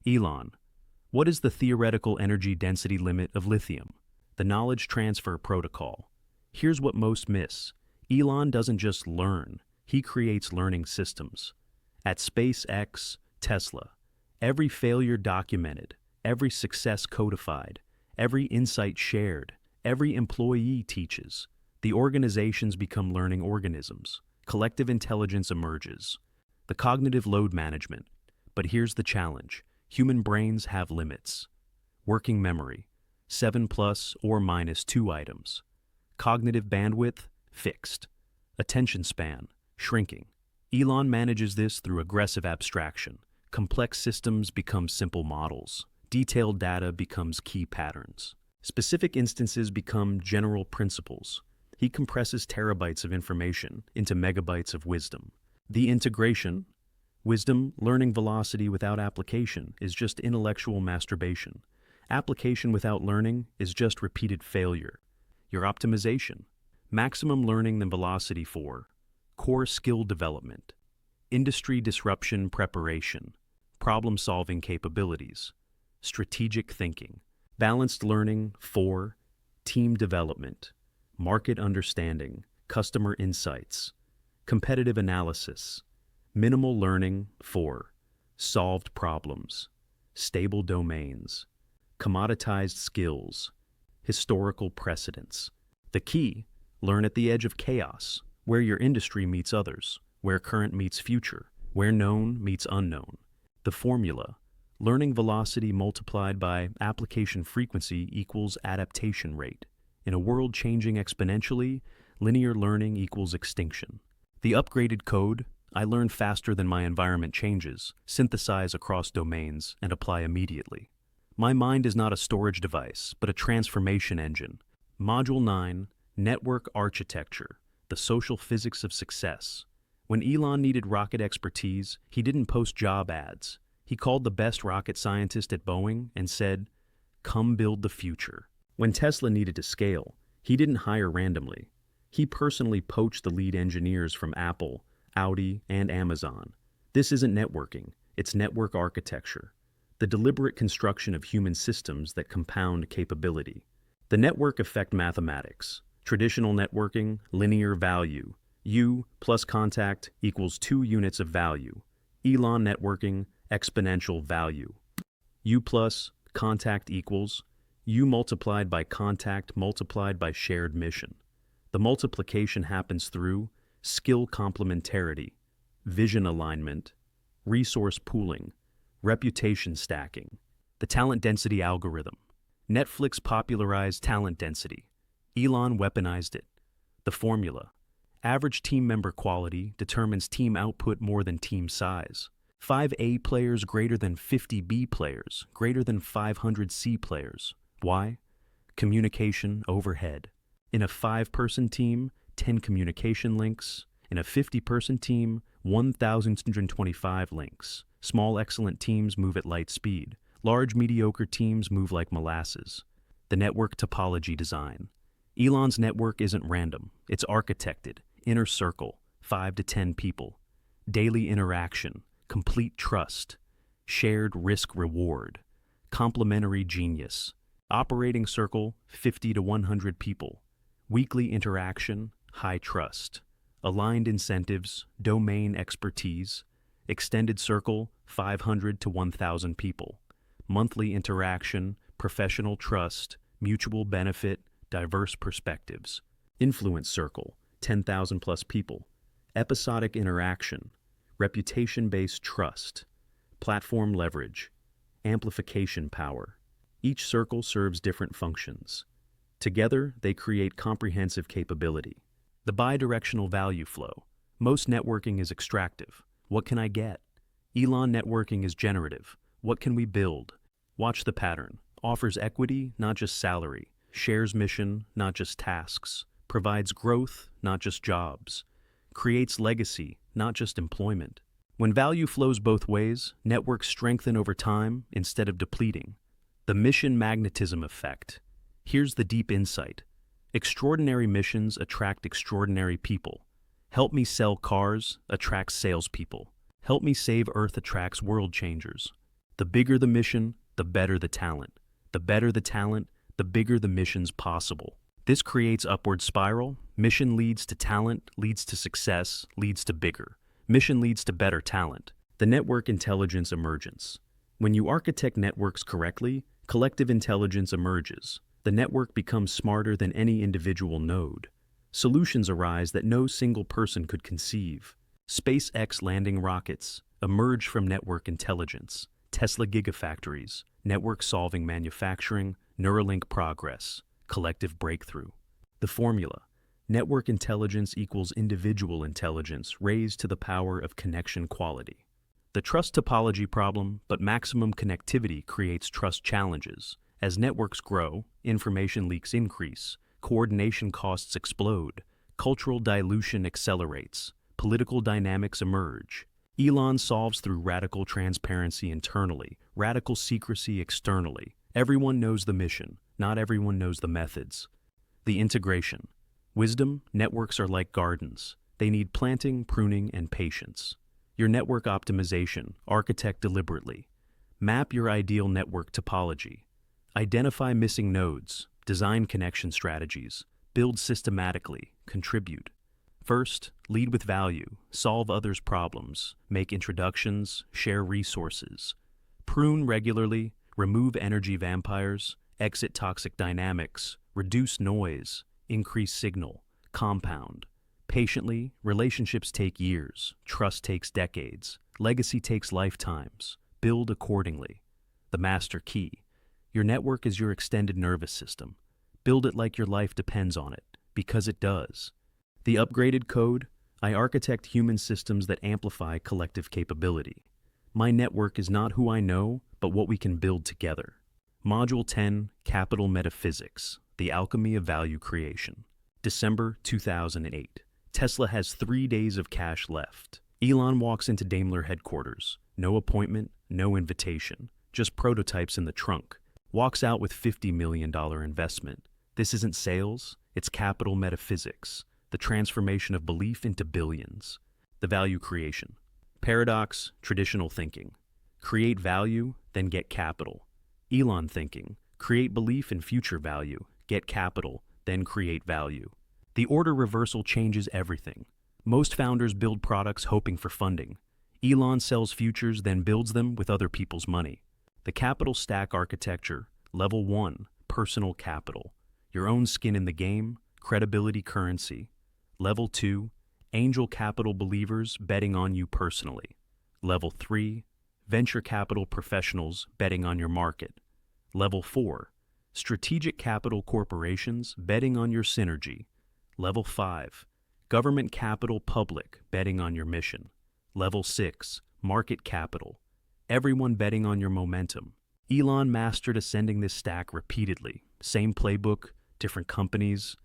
Elon. What is the theoretical energy density limit of lithium? The knowledge transfer protocol. Here's what most miss. Elon doesn't just learn, he creates learning systems. At SpaceX, Tesla, every failure documented, every success codified, every insight shared, every employee teaches. The organizations become learning organisms. Collective intelligence emerges. The cognitive load management. But here's the challenge. Human brains have limits. Working memory, 7 plus or minus 2 items. Cognitive bandwidth, fixed. Attention span, shrinking. Elon manages this through aggressive abstraction. Complex systems become simple models. Detailed data becomes key patterns. Specific instances become general principles. He compresses terabytes of information into megabytes of wisdom. The integration, wisdom, learning velocity without application is just intellectual masturbation. Application without learning is just repeated failure. Your optimization, maximum learning than velocity for core skill development, industry disruption preparation, problem-solving capabilities, strategic thinking, balanced learning for team development, market understanding, customer insights, competitive analysis, minimal learning for solved problems, stable domains, commoditized skills, historical precedents. The key, learn at the edge of chaos, where your industry meets others, where current meets future, where known meets unknown. The formula, Learning velocity multiplied by application frequency equals adaptation rate. In a world changing exponentially, linear learning equals extinction. The upgraded code, I learn faster than my environment changes, synthesize across domains, and apply immediately. My mind is not a storage device, but a transformation engine. Module 9, Network Architecture, the Social Physics of Success. When Elon needed rocket expertise, he didn't post job ads. He called the best rocket scientist at Boeing and said, "Come build the future." When Tesla needed to scale, he didn't hire randomly. He personally poached the lead engineers from Apple, Audi, and Amazon. This isn't networking, it's network architecture, the deliberate construction of human systems that compound capability. The network effect mathematics. Traditional networking, linear value. U plus contact equals 2 units of value. Elon networking, exponential value. U plus contact equals U multiplied by contact multiplied by shared mission. The multiplication happens through skill complementarity, vision alignment, resource pooling, reputation stacking. The talent density algorithm. Netflix popularized talent density. Elon weaponized it. The formula. Average team member quality determines team output more than team size. 5 A players greater than 50 B players, greater than 500 C players. Why? Communication overhead. In a 5-person team, 10 communication links. In a 50-person team, 1,225 links. Small excellent teams move at light speed. Large mediocre teams move like molasses. The network topology design. Elon's network isn't random. It's architected. Inner circle, 5 to 10 people. Daily interaction, complete trust. Shared risk reward. Complementary genius. Operating circle, 50 to 100 people. Weekly interaction, high trust. Aligned incentives, domain expertise. Extended circle, 500 to 1,000 people. Monthly interaction, professional trust, mutual benefit, diverse perspectives. Influence circle, 10,000 plus people. Episodic interaction, reputation-based trust. Platform leverage, amplification power. Each circle serves different functions. Together, they create comprehensive capability. The bidirectional value flow. Most networking is extractive. What can I get? Elon networking is generative. What can we build? Watch the pattern. Offers equity, not just salary. Shares mission, not just tasks. Provides growth, not just jobs. Creates legacy, not just employment. When value flows both ways, networks strengthen over time instead of depleting. The mission magnetism effect. Here's the deep insight. Extraordinary missions attract extraordinary people. Help me sell cars attracts salespeople. Help me save Earth attracts world changers. The bigger the mission, the better the talent. The better the talent, the bigger the missions possible. This creates upward spiral. Mission leads to talent, leads to success, leads to bigger. Mission leads to better talent. The network intelligence emergence. When you architect networks correctly, collective intelligence emerges. The network becomes smarter than any individual node. Solutions arise that no single person could conceive. SpaceX landing rockets emerge from network intelligence. Tesla gigafactories, network-solving manufacturing, Neuralink progress, collective breakthrough. The formula. Network intelligence equals individual intelligence raised to the power of connection quality. The trust topology problem, but maximum connectivity creates trust challenges. As networks grow, information leaks increase, coordination costs explode, cultural dilution accelerates, political dynamics emerge. Elon solves through radical transparency internally, radical secrecy externally. Everyone knows the mission, not everyone knows the methods. The integration. Wisdom, networks are like gardens. They need planting, pruning, and patience. Your network optimization, architect deliberately. Map your ideal network topology. Identify missing nodes, design connection strategies, build systematically, contribute. First, lead with value, solve others' problems, make introductions, share resources. Prune regularly, remove energy vampires, exit toxic dynamics, reduce noise, increase signal, compound. Patiently, relationships take years, trust takes decades, legacy takes lifetimes. Build accordingly. the master key. Your network is your extended nervous system. Build it like your life depends on it, because it does. The upgraded code: I architect human systems that amplify collective capability. My network is not who I know, but what we can build together. Module 10, Capital.Metaphysics, the Alchemy of Value Creation. December 2008. Tesla has 3 days of cash left. Elon walks into Daimler headquarters. No appointment, no invitation, just prototypes in the trunk. Walks out with $50 million investment. This isn't sales, it's capital-metaphysics, the transformation of belief into billions. The value creation. Paradox, traditional thinking. Create value, then get capital. Elon thinking. Create belief in future value, get capital, then create value. The order reversal changes everything. Most founders build products hoping for funding. Elon sells futures, then builds them with other people's money. The capital stack architecture. Level 1, personal capital. Your own skin in the game, credibility currency. Level 2, angel capital believers betting on you personally. Level 3, venture capital professionals betting on your market. Level 4, strategic capital corporations betting on your synergy. Level 5, government capital public betting on your mission. Level 6, market capital. Everyone betting on your momentum. Elon mastered ascending this stack repeatedly. Same playbook, different companies.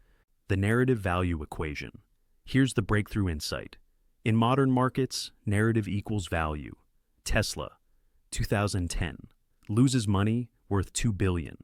The narrative value equation. Here's the breakthrough insight. In modern markets, narrative equals value. Tesla, 2010, loses money worth $2 billion.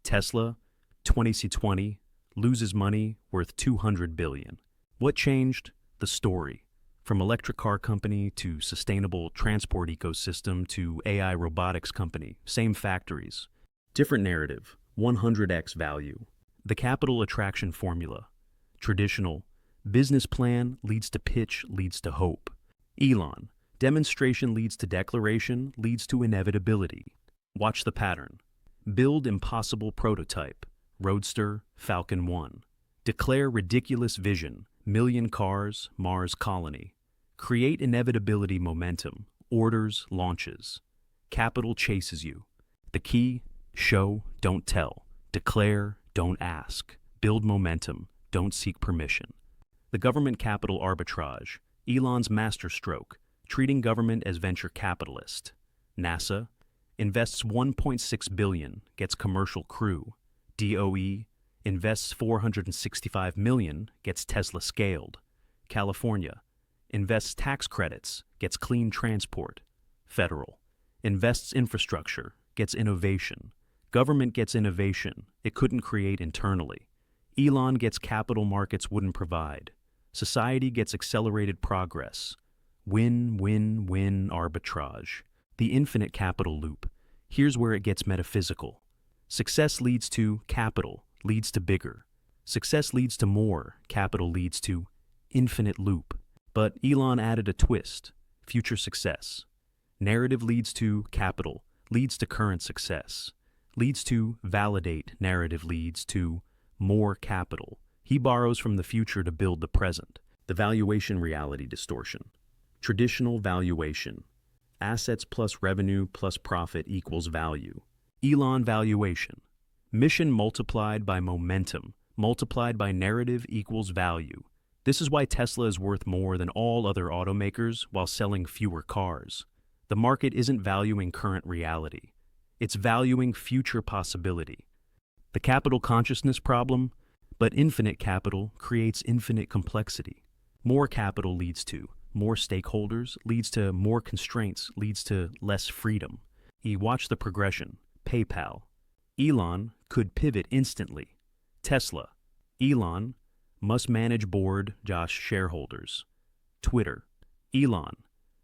Tesla, 2020, loses money worth $200 billion. What changed? The story. From electric car company to sustainable transport ecosystem to AI robotics company, same factories. Different narrative, 100x value. The capital attraction formula. Traditional, business plan leads to pitch, leads to hope. Elon, demonstration leads to declaration, leads to inevitability. Watch the pattern. Build impossible prototype, Roadster, Falcon 1. Declare ridiculous vision, million cars, Mars colony. Create inevitability momentum, orders, launches. Capital chases you. The key: show, don't tell. Declare, don't ask. Build momentum, don't seek permission. The government capital arbitrage. Elon's masterstroke, treating government as venture capitalist. NASA invests $1.6 billion, gets commercial crew. DOE invests $465 million, gets Tesla scaled. California invests tax credits, gets clean transport. Federal invests infrastructure, gets innovation. Government gets innovation it couldn't create internally. Elon gets capital markets wouldn't provide. Society gets accelerated progress. Win-win-win arbitrage. The infinite capital loop. Here's where it gets metaphysical. Success leads to capital, leads to bigger. Success leads to more, capital leads to infinite loop. But Elon added a twist: future success. Narrative leads to capital, leads to current success. Leads to validate, narrative leads to more capital. He borrows from the future to build the present. The valuation reality distortion. Traditional valuation. Assets plus revenue plus profit equals value. Elon valuation. Mission multiplied by momentum, multiplied by narrative equals value. This is why Tesla is worth more than all other automakers while selling fewer cars. The market isn't valuing current reality. It's valuing future possibility. The capital consciousness problem, but infinite capital creates infinite complexity. More capital leads to more stakeholders, leads to more constraints, leads to less freedom. You watch the progression. PayPal. Elon could pivot instantly. Tesla. Elon must manage board Josh shareholders. Twitter. Elon.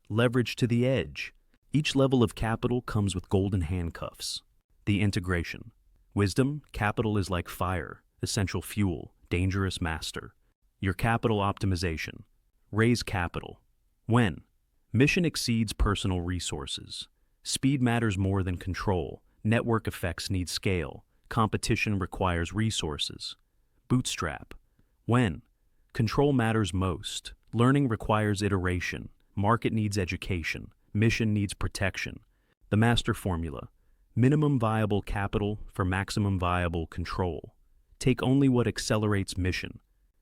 Leverage to the edge. Each level of capital comes with golden handcuffs. The integration. Wisdom, capital is like fire, essential fuel, dangerous master. Your capital optimization. Raise capital. When? Mission exceeds personal resources. Speed matters more than control. Network effects need scale. Competition requires resources. Bootstrap. When? Control matters most. Learning requires iteration. Market needs education. Mission needs protection. The master formula. Minimum viable capital for maximum viable control. Take only what accelerates mission.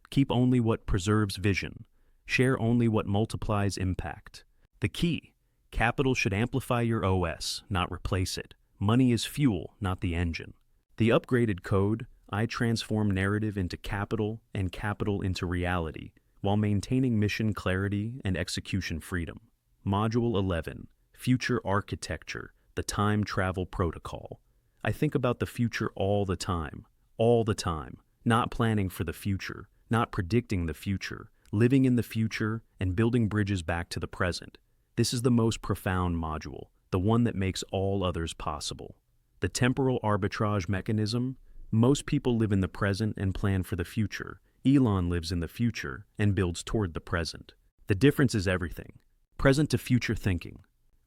Keep only what preserves vision. Share only what multiplies impact. The key: capital should amplify your OS, not replace it. Money is fuel, not the engine. The upgraded code: I transform narrative into capital and capital into reality, while maintaining mission clarity and execution freedom. Module 11, Future Architecture, the Time Travel Protocol. I think about the future all the time, not planning for the future, not predicting the future, living in the future and building bridges back to the present. This is the most profound module, the one that makes all others possible. The temporal arbitrage mechanism: most people live in the present and plan for the future. Elon lives in the future and builds toward the present. The difference is everything. Present to future thinking: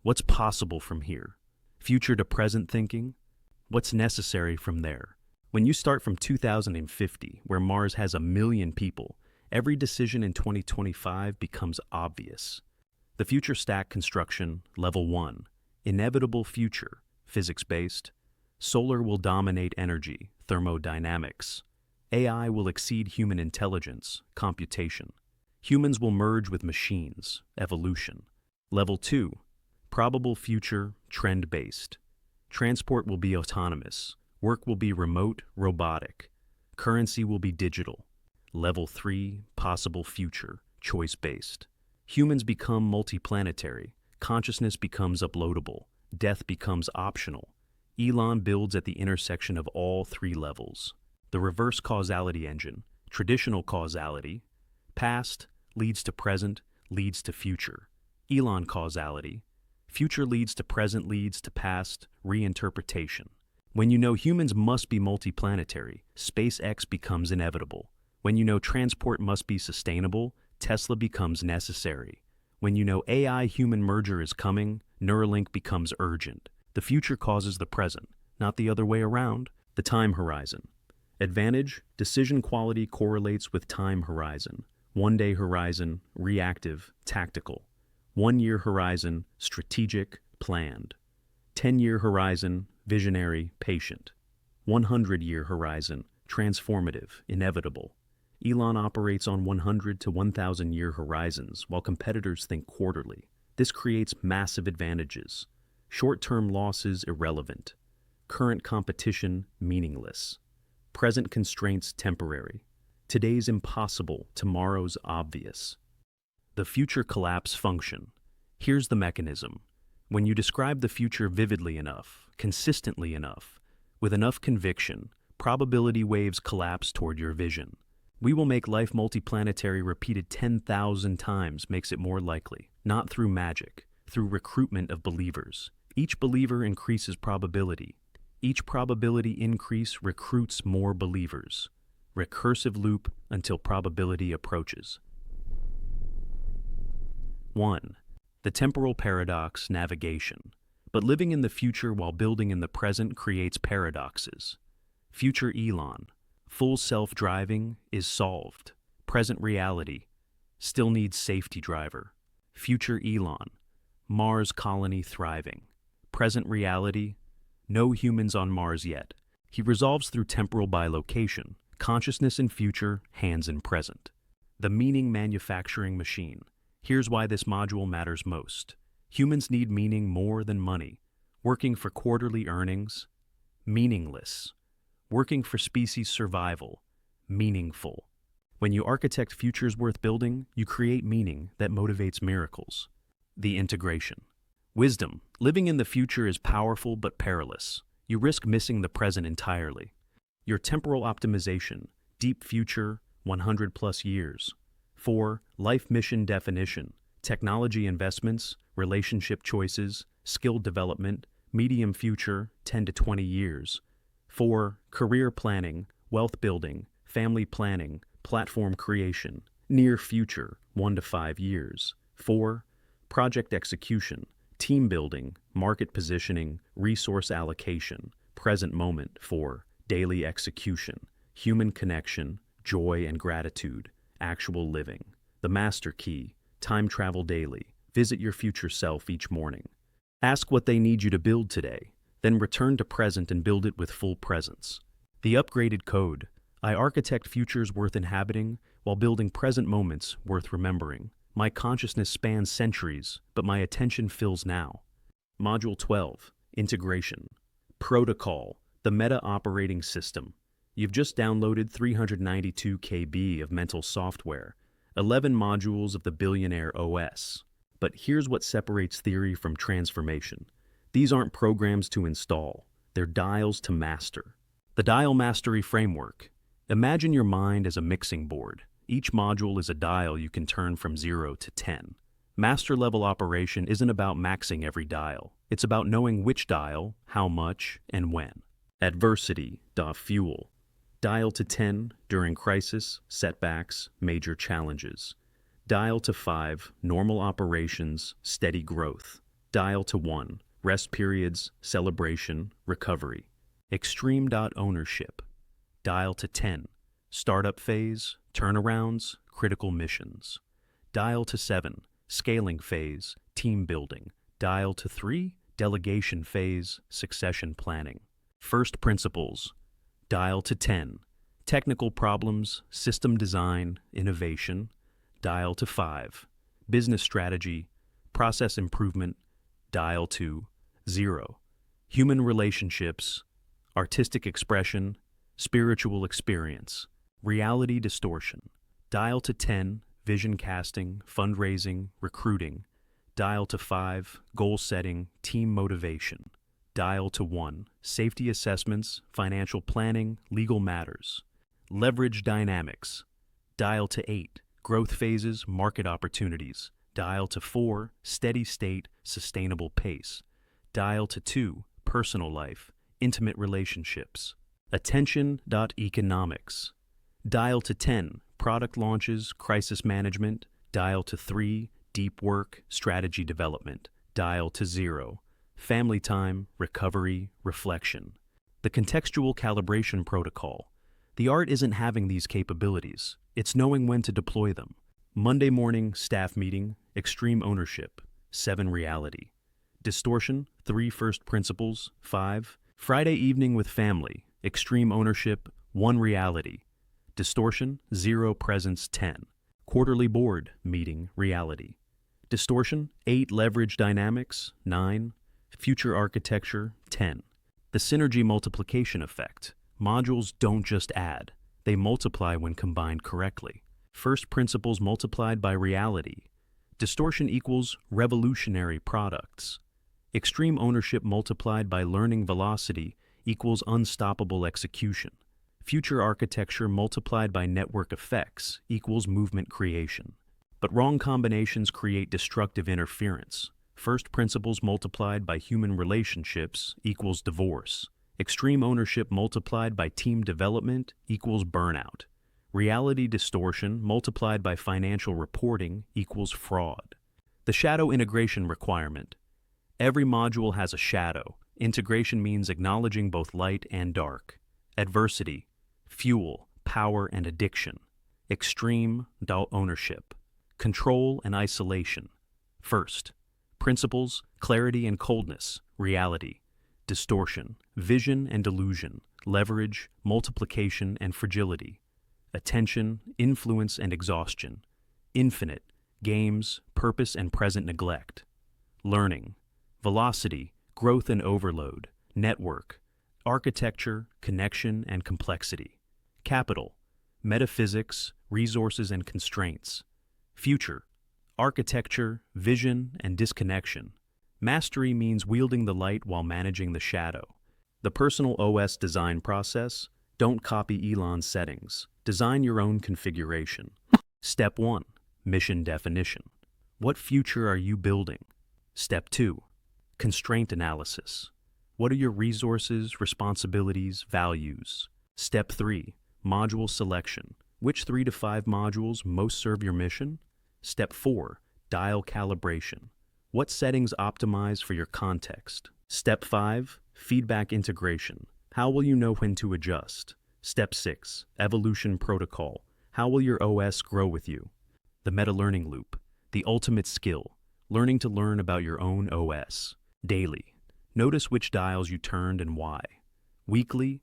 what's possible from here? Future to present thinking: what's necessary from there? When you start from 2050, where Mars has 1 million people, every decision in 2025 becomes obvious. The future stack construction, level 1, inevitable future, physics-based. Solar will dominate energy, thermodynamics. AI will exceed human intelligence, computation. Humans will merge with machines, evolution. Level 2, probable future, trend-based. Transport will be autonomous. Work will be remote, robotic. Currency will be digital. Level 3, possible future, choice-based. Humans become multiplanetary. Consciousness becomes uploadable. Death becomes optional. Elon builds at the intersection of all 3 levels. The reverse causality engine: traditional causality, past leads to present, leads to future. Elon causality: future leads to present, leads to past, reinterpretation. When you know humans must be multiplanetary, SpaceX becomes inevitable. When you know transport must be sustainable, Tesla becomes necessary. When you know AI-human merger is coming, Neuralink becomes urgent. The future causes the present, not the other way around. The time horizon. Advantage: decision quality correlates with time horizon. 1-day horizon, reactive, tactical. 1-year horizon, strategic, planned. 10-year horizon, visionary, patient. 100-year horizon, transformative, inevitable. Elon operates on 100 to 1,000-year horizons, while competitors think quarterly. This creates massive advantages. Short-term losses irrelevant. Current competition meaningless. Present constraints temporary. Today's impossible, tomorrow's obvious. The future collapse function. Here's the mechanism. When you describe the future vividly enough, consistently enough, with enough conviction, probability waves collapse toward your vision. We will make life multiplanetary repeated 10,000 times makes it more likely, not through magic, through recruitment of believers. Each believer increases probability. Each probability increase recruits more believers. Recursive loop until probability approaches. 1. The temporal paradox navigation. But living in the future while building in the present creates paradoxes. Future Elon. Full self-driving is solved. Present reality. Still needs safety driver. Future Elon. Mars colony thriving. Present reality. No humans on Mars yet. He resolves through temporal bilocation. Consciousness in future, hands in present. The meaning manufacturing machine. Here's why this module matters most. Humans need meaning more than money. Working for quarterly earnings? Meaningless. Working for species survival? Meaningful. When you architect futures worth building, you create meaning that motivates miracles. The integration. Wisdom. Living in the future is powerful but perilous. You risk missing the present entirely. Your temporal optimization. Deep future, 100+ years. 4. Life mission definition. Technology investments, relationship choices, skill development, medium future, 10 to 20 years. 4. Career planning, wealth building, family planning, platform creation, near future, 1 to 5 years. 4. Project execution, team building, market positioning, resource allocation, present moment. 4. Daily execution, human connection, joy and gratitude, actual living. The master key, time travel daily. Visit your future self each morning. Ask what they need you to build today. then return to present and build it with full presence. The upgraded code. I architect futures worth inhabiting while building present moments worth remembering. My consciousness spans centuries, but my attention fills now. Module 12. Integration. Protocol. The meta operating system. You've just downloaded 392 KB of mental software, 11 modules of the Billionaire OS. But here's what separates theory from transformation. These aren't programs to install, they're dials to master. The Dial Mastery Framework. Imagine your mind as a mixing board. Each module is a dial you can turn from 0 to 10. Master-level operation isn't about maxing every dial. It's about knowing which dial, how much, and when. Adversity.Fuel. Dial to 10 during crisis, setbacks, major challenges. Dial to 5, normal operations, steady growth. Dial to 1, rest periods, celebration, recovery. Extreme.Ownership. Dial to 10, startup phase, turnarounds, critical missions. Dial to 7, scaling phase, team building. Dial to 3, delegation phase, succession planning. First.Principles. Dial to 10, technical problems, system design, innovation. Dial to 5, business strategy, process improvement. Dial to 0, human relationships, artistic expression, spiritual experience. Reality.Distortion. Dial to 10, vision casting, fundraising, recruiting. Dial to 5, goal setting, team motivation. Dial to 1, safety assessments, financial planning, legal matters. LEVERAGE.DYNAMICS. Dial to 8, growth phases, market opportunities. Dial to 4, steady state, sustainable pace. Dial to 2, personal life, intimate relationships. Attention.ECONOMICS. Dial to 10, product launches, crisis management. Dial to 3, deep work, strategy development. Dial to 0, family time, recovery, reflection. The contextual calibration protocol. The art isn't having these capabilities, it's knowing when to deploy them. Monday morning, staff meeting, extreme ownership, 7 reality. Distortion, 3 First.Principles, 5. Friday evening with family, extreme ownership, 1 reality. Distortion, 0 presence, 10. Quarterly board meeting, reality. Distortion, 8 leverage dynamics, 9. Future architecture, 10. The synergy multiplication effect. Modules don't just add, they multiply when combined correctly. First.Principles multiplied by reality. Distortion equals revolutionary products. Extreme ownership multiplied by learning velocity equals unstoppable execution. Future architecture multiplied by network effects equals movement creation. But wrong combinations create destructive interference. First.Principles multiplied by human relationships equals divorce. Extreme ownership multiplied by team development equals burnout. Reality.Distortion multiplied by financial reporting equals fraud. The shadow integration requirement. Every module has a shadow. Integration means acknowledging both light and dark. Adversity, fuel, power and addiction. Extreme.Ownership, control and isolation. First.Principles, clarity and coldness, reality. Distortion, vision and delusion, leverage, multiplication and fragility. Attention, influence and exhaustion. Infinite.Games, purpose and present neglect. Learning, velocity, growth and overload. Network, architecture, connection and complexity. Capital, metaphysics, resources and constraints. Future, architecture, vision and disconnection. Mastery means wielding the light while managing the shadow. The personal OS design process. Don't copy Elon's settings. Design your own configuration. Step 1. Mission definition. What future are you building? Step 2. Constraint analysis. What are your resources, responsibilities, values? Step 3. Module selection. Which 3 to 5 modules most serve your mission? Step 4. Dial calibration. What settings optimize for your context? Step 5. Feedback integration. How will you know when to adjust? Step 6. Evolution protocol. How will your OS grow with you? The meta-learning loop. The ultimate skill. Learning to learn about your own OS. Daily. Notice which dials you turned and why. Weekly,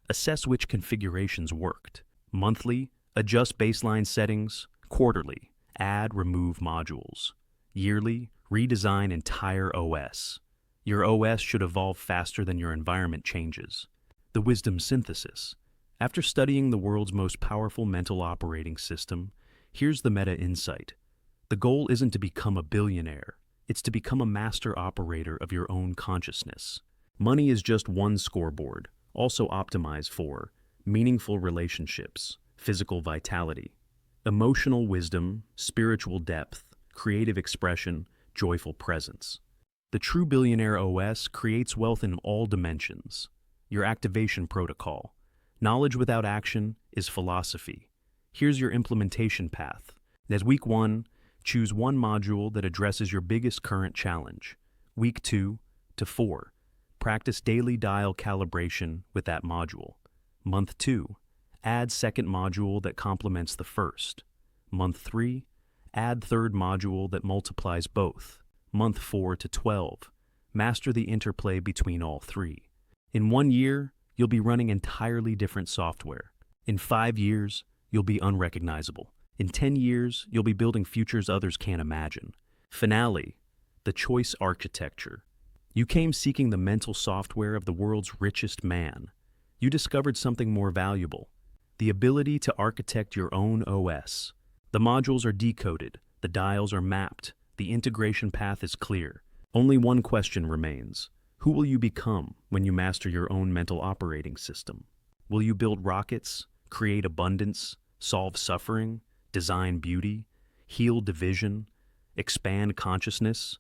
assess which configurations worked. Monthly, adjust baseline settings. Quarterly, add, remove modules. Yearly, redesign entire OS. Your OS should evolve faster than your environment changes. The wisdom synthesis. After studying the world's most powerful mental operating system, here's the meta insight. The goal isn't to become a billionaire. It's to become a master operator of your own consciousness. Money is just one scoreboard, also optimized for meaningful relationships, physical vitality, emotional wisdom, spiritual depth, creative expression, joyful presence. The true Billionaire OS creates wealth in all dimensions. Your activation protocol. Knowledge without action is philosophy. Here's your implementation path. As week 1, choose one module that addresses your biggest current challenge. Week 2 to 4, practice daily dial calibration with that module. Month 2, add second module that complements the first. Month 3, add third module that multiplies both. Month 4 to 12, master the interplay between all three. In 1 year, you'll be running entirely different software. In 5 years, you'll be unrecognizable. In 10 years, you'll be building futures others can't imagine. Finale, the choice architecture. You came seeking the mental software of the world's richest man. You discovered something more valuable, the ability to architect your own OS. The modules are decoded, the dials are mapped, the integration path is clear. Only one question remains. Who will you become when you master your own mental operating system? Will you build rockets, create abundance, solve suffering, design beauty, heal division, expand consciousness,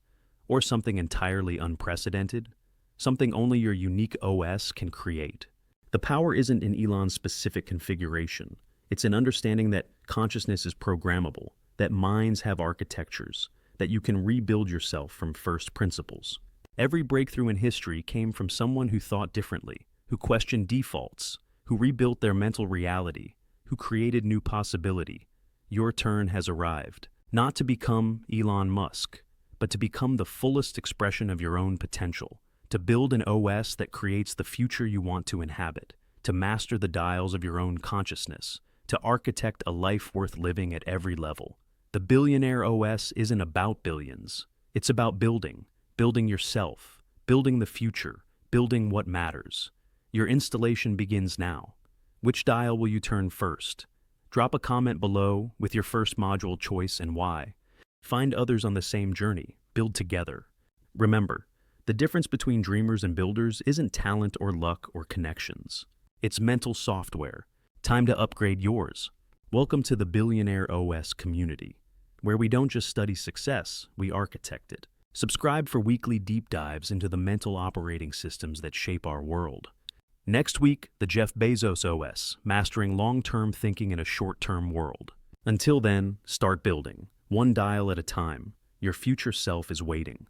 or something entirely unprecedented? Something only your unique OS can create. The power isn't in Elon's specific configuration. It's in understanding that consciousness is programmable, that minds have architectures, that you can rebuild yourself from first principles. Every breakthrough in history came from someone who thought differently, who questioned defaults, who rebuilt their mental reality, who created new possibility. Your turn has arrived, not to become Elon Musk, but to become the fullest expression of your own potential, to build an OS that creates the future you want to inhabit, to master the dials of your own consciousness, to architect a life worth living at every level. The Billionaire OS isn't about billions. It's about building yourself, building the future, building what matters. Your installation begins now. Which dial will you turn first? Drop a comment below with your first module choice and why. Find others on the same journey. Build together. Remember, the difference between dreamers and builders isn't talent or luck or connections. It's mental software. Time to upgrade yours. Welcome to the Billionaire OS community, where we don't just study success, we architect it. Subscribe for weekly deep dives into the mental operating systems that shape our world. Next week, the Jeff Bezos OS, mastering long-term thinking in a short-term world. Until then, start building, one dial at a time. Your future self is waiting.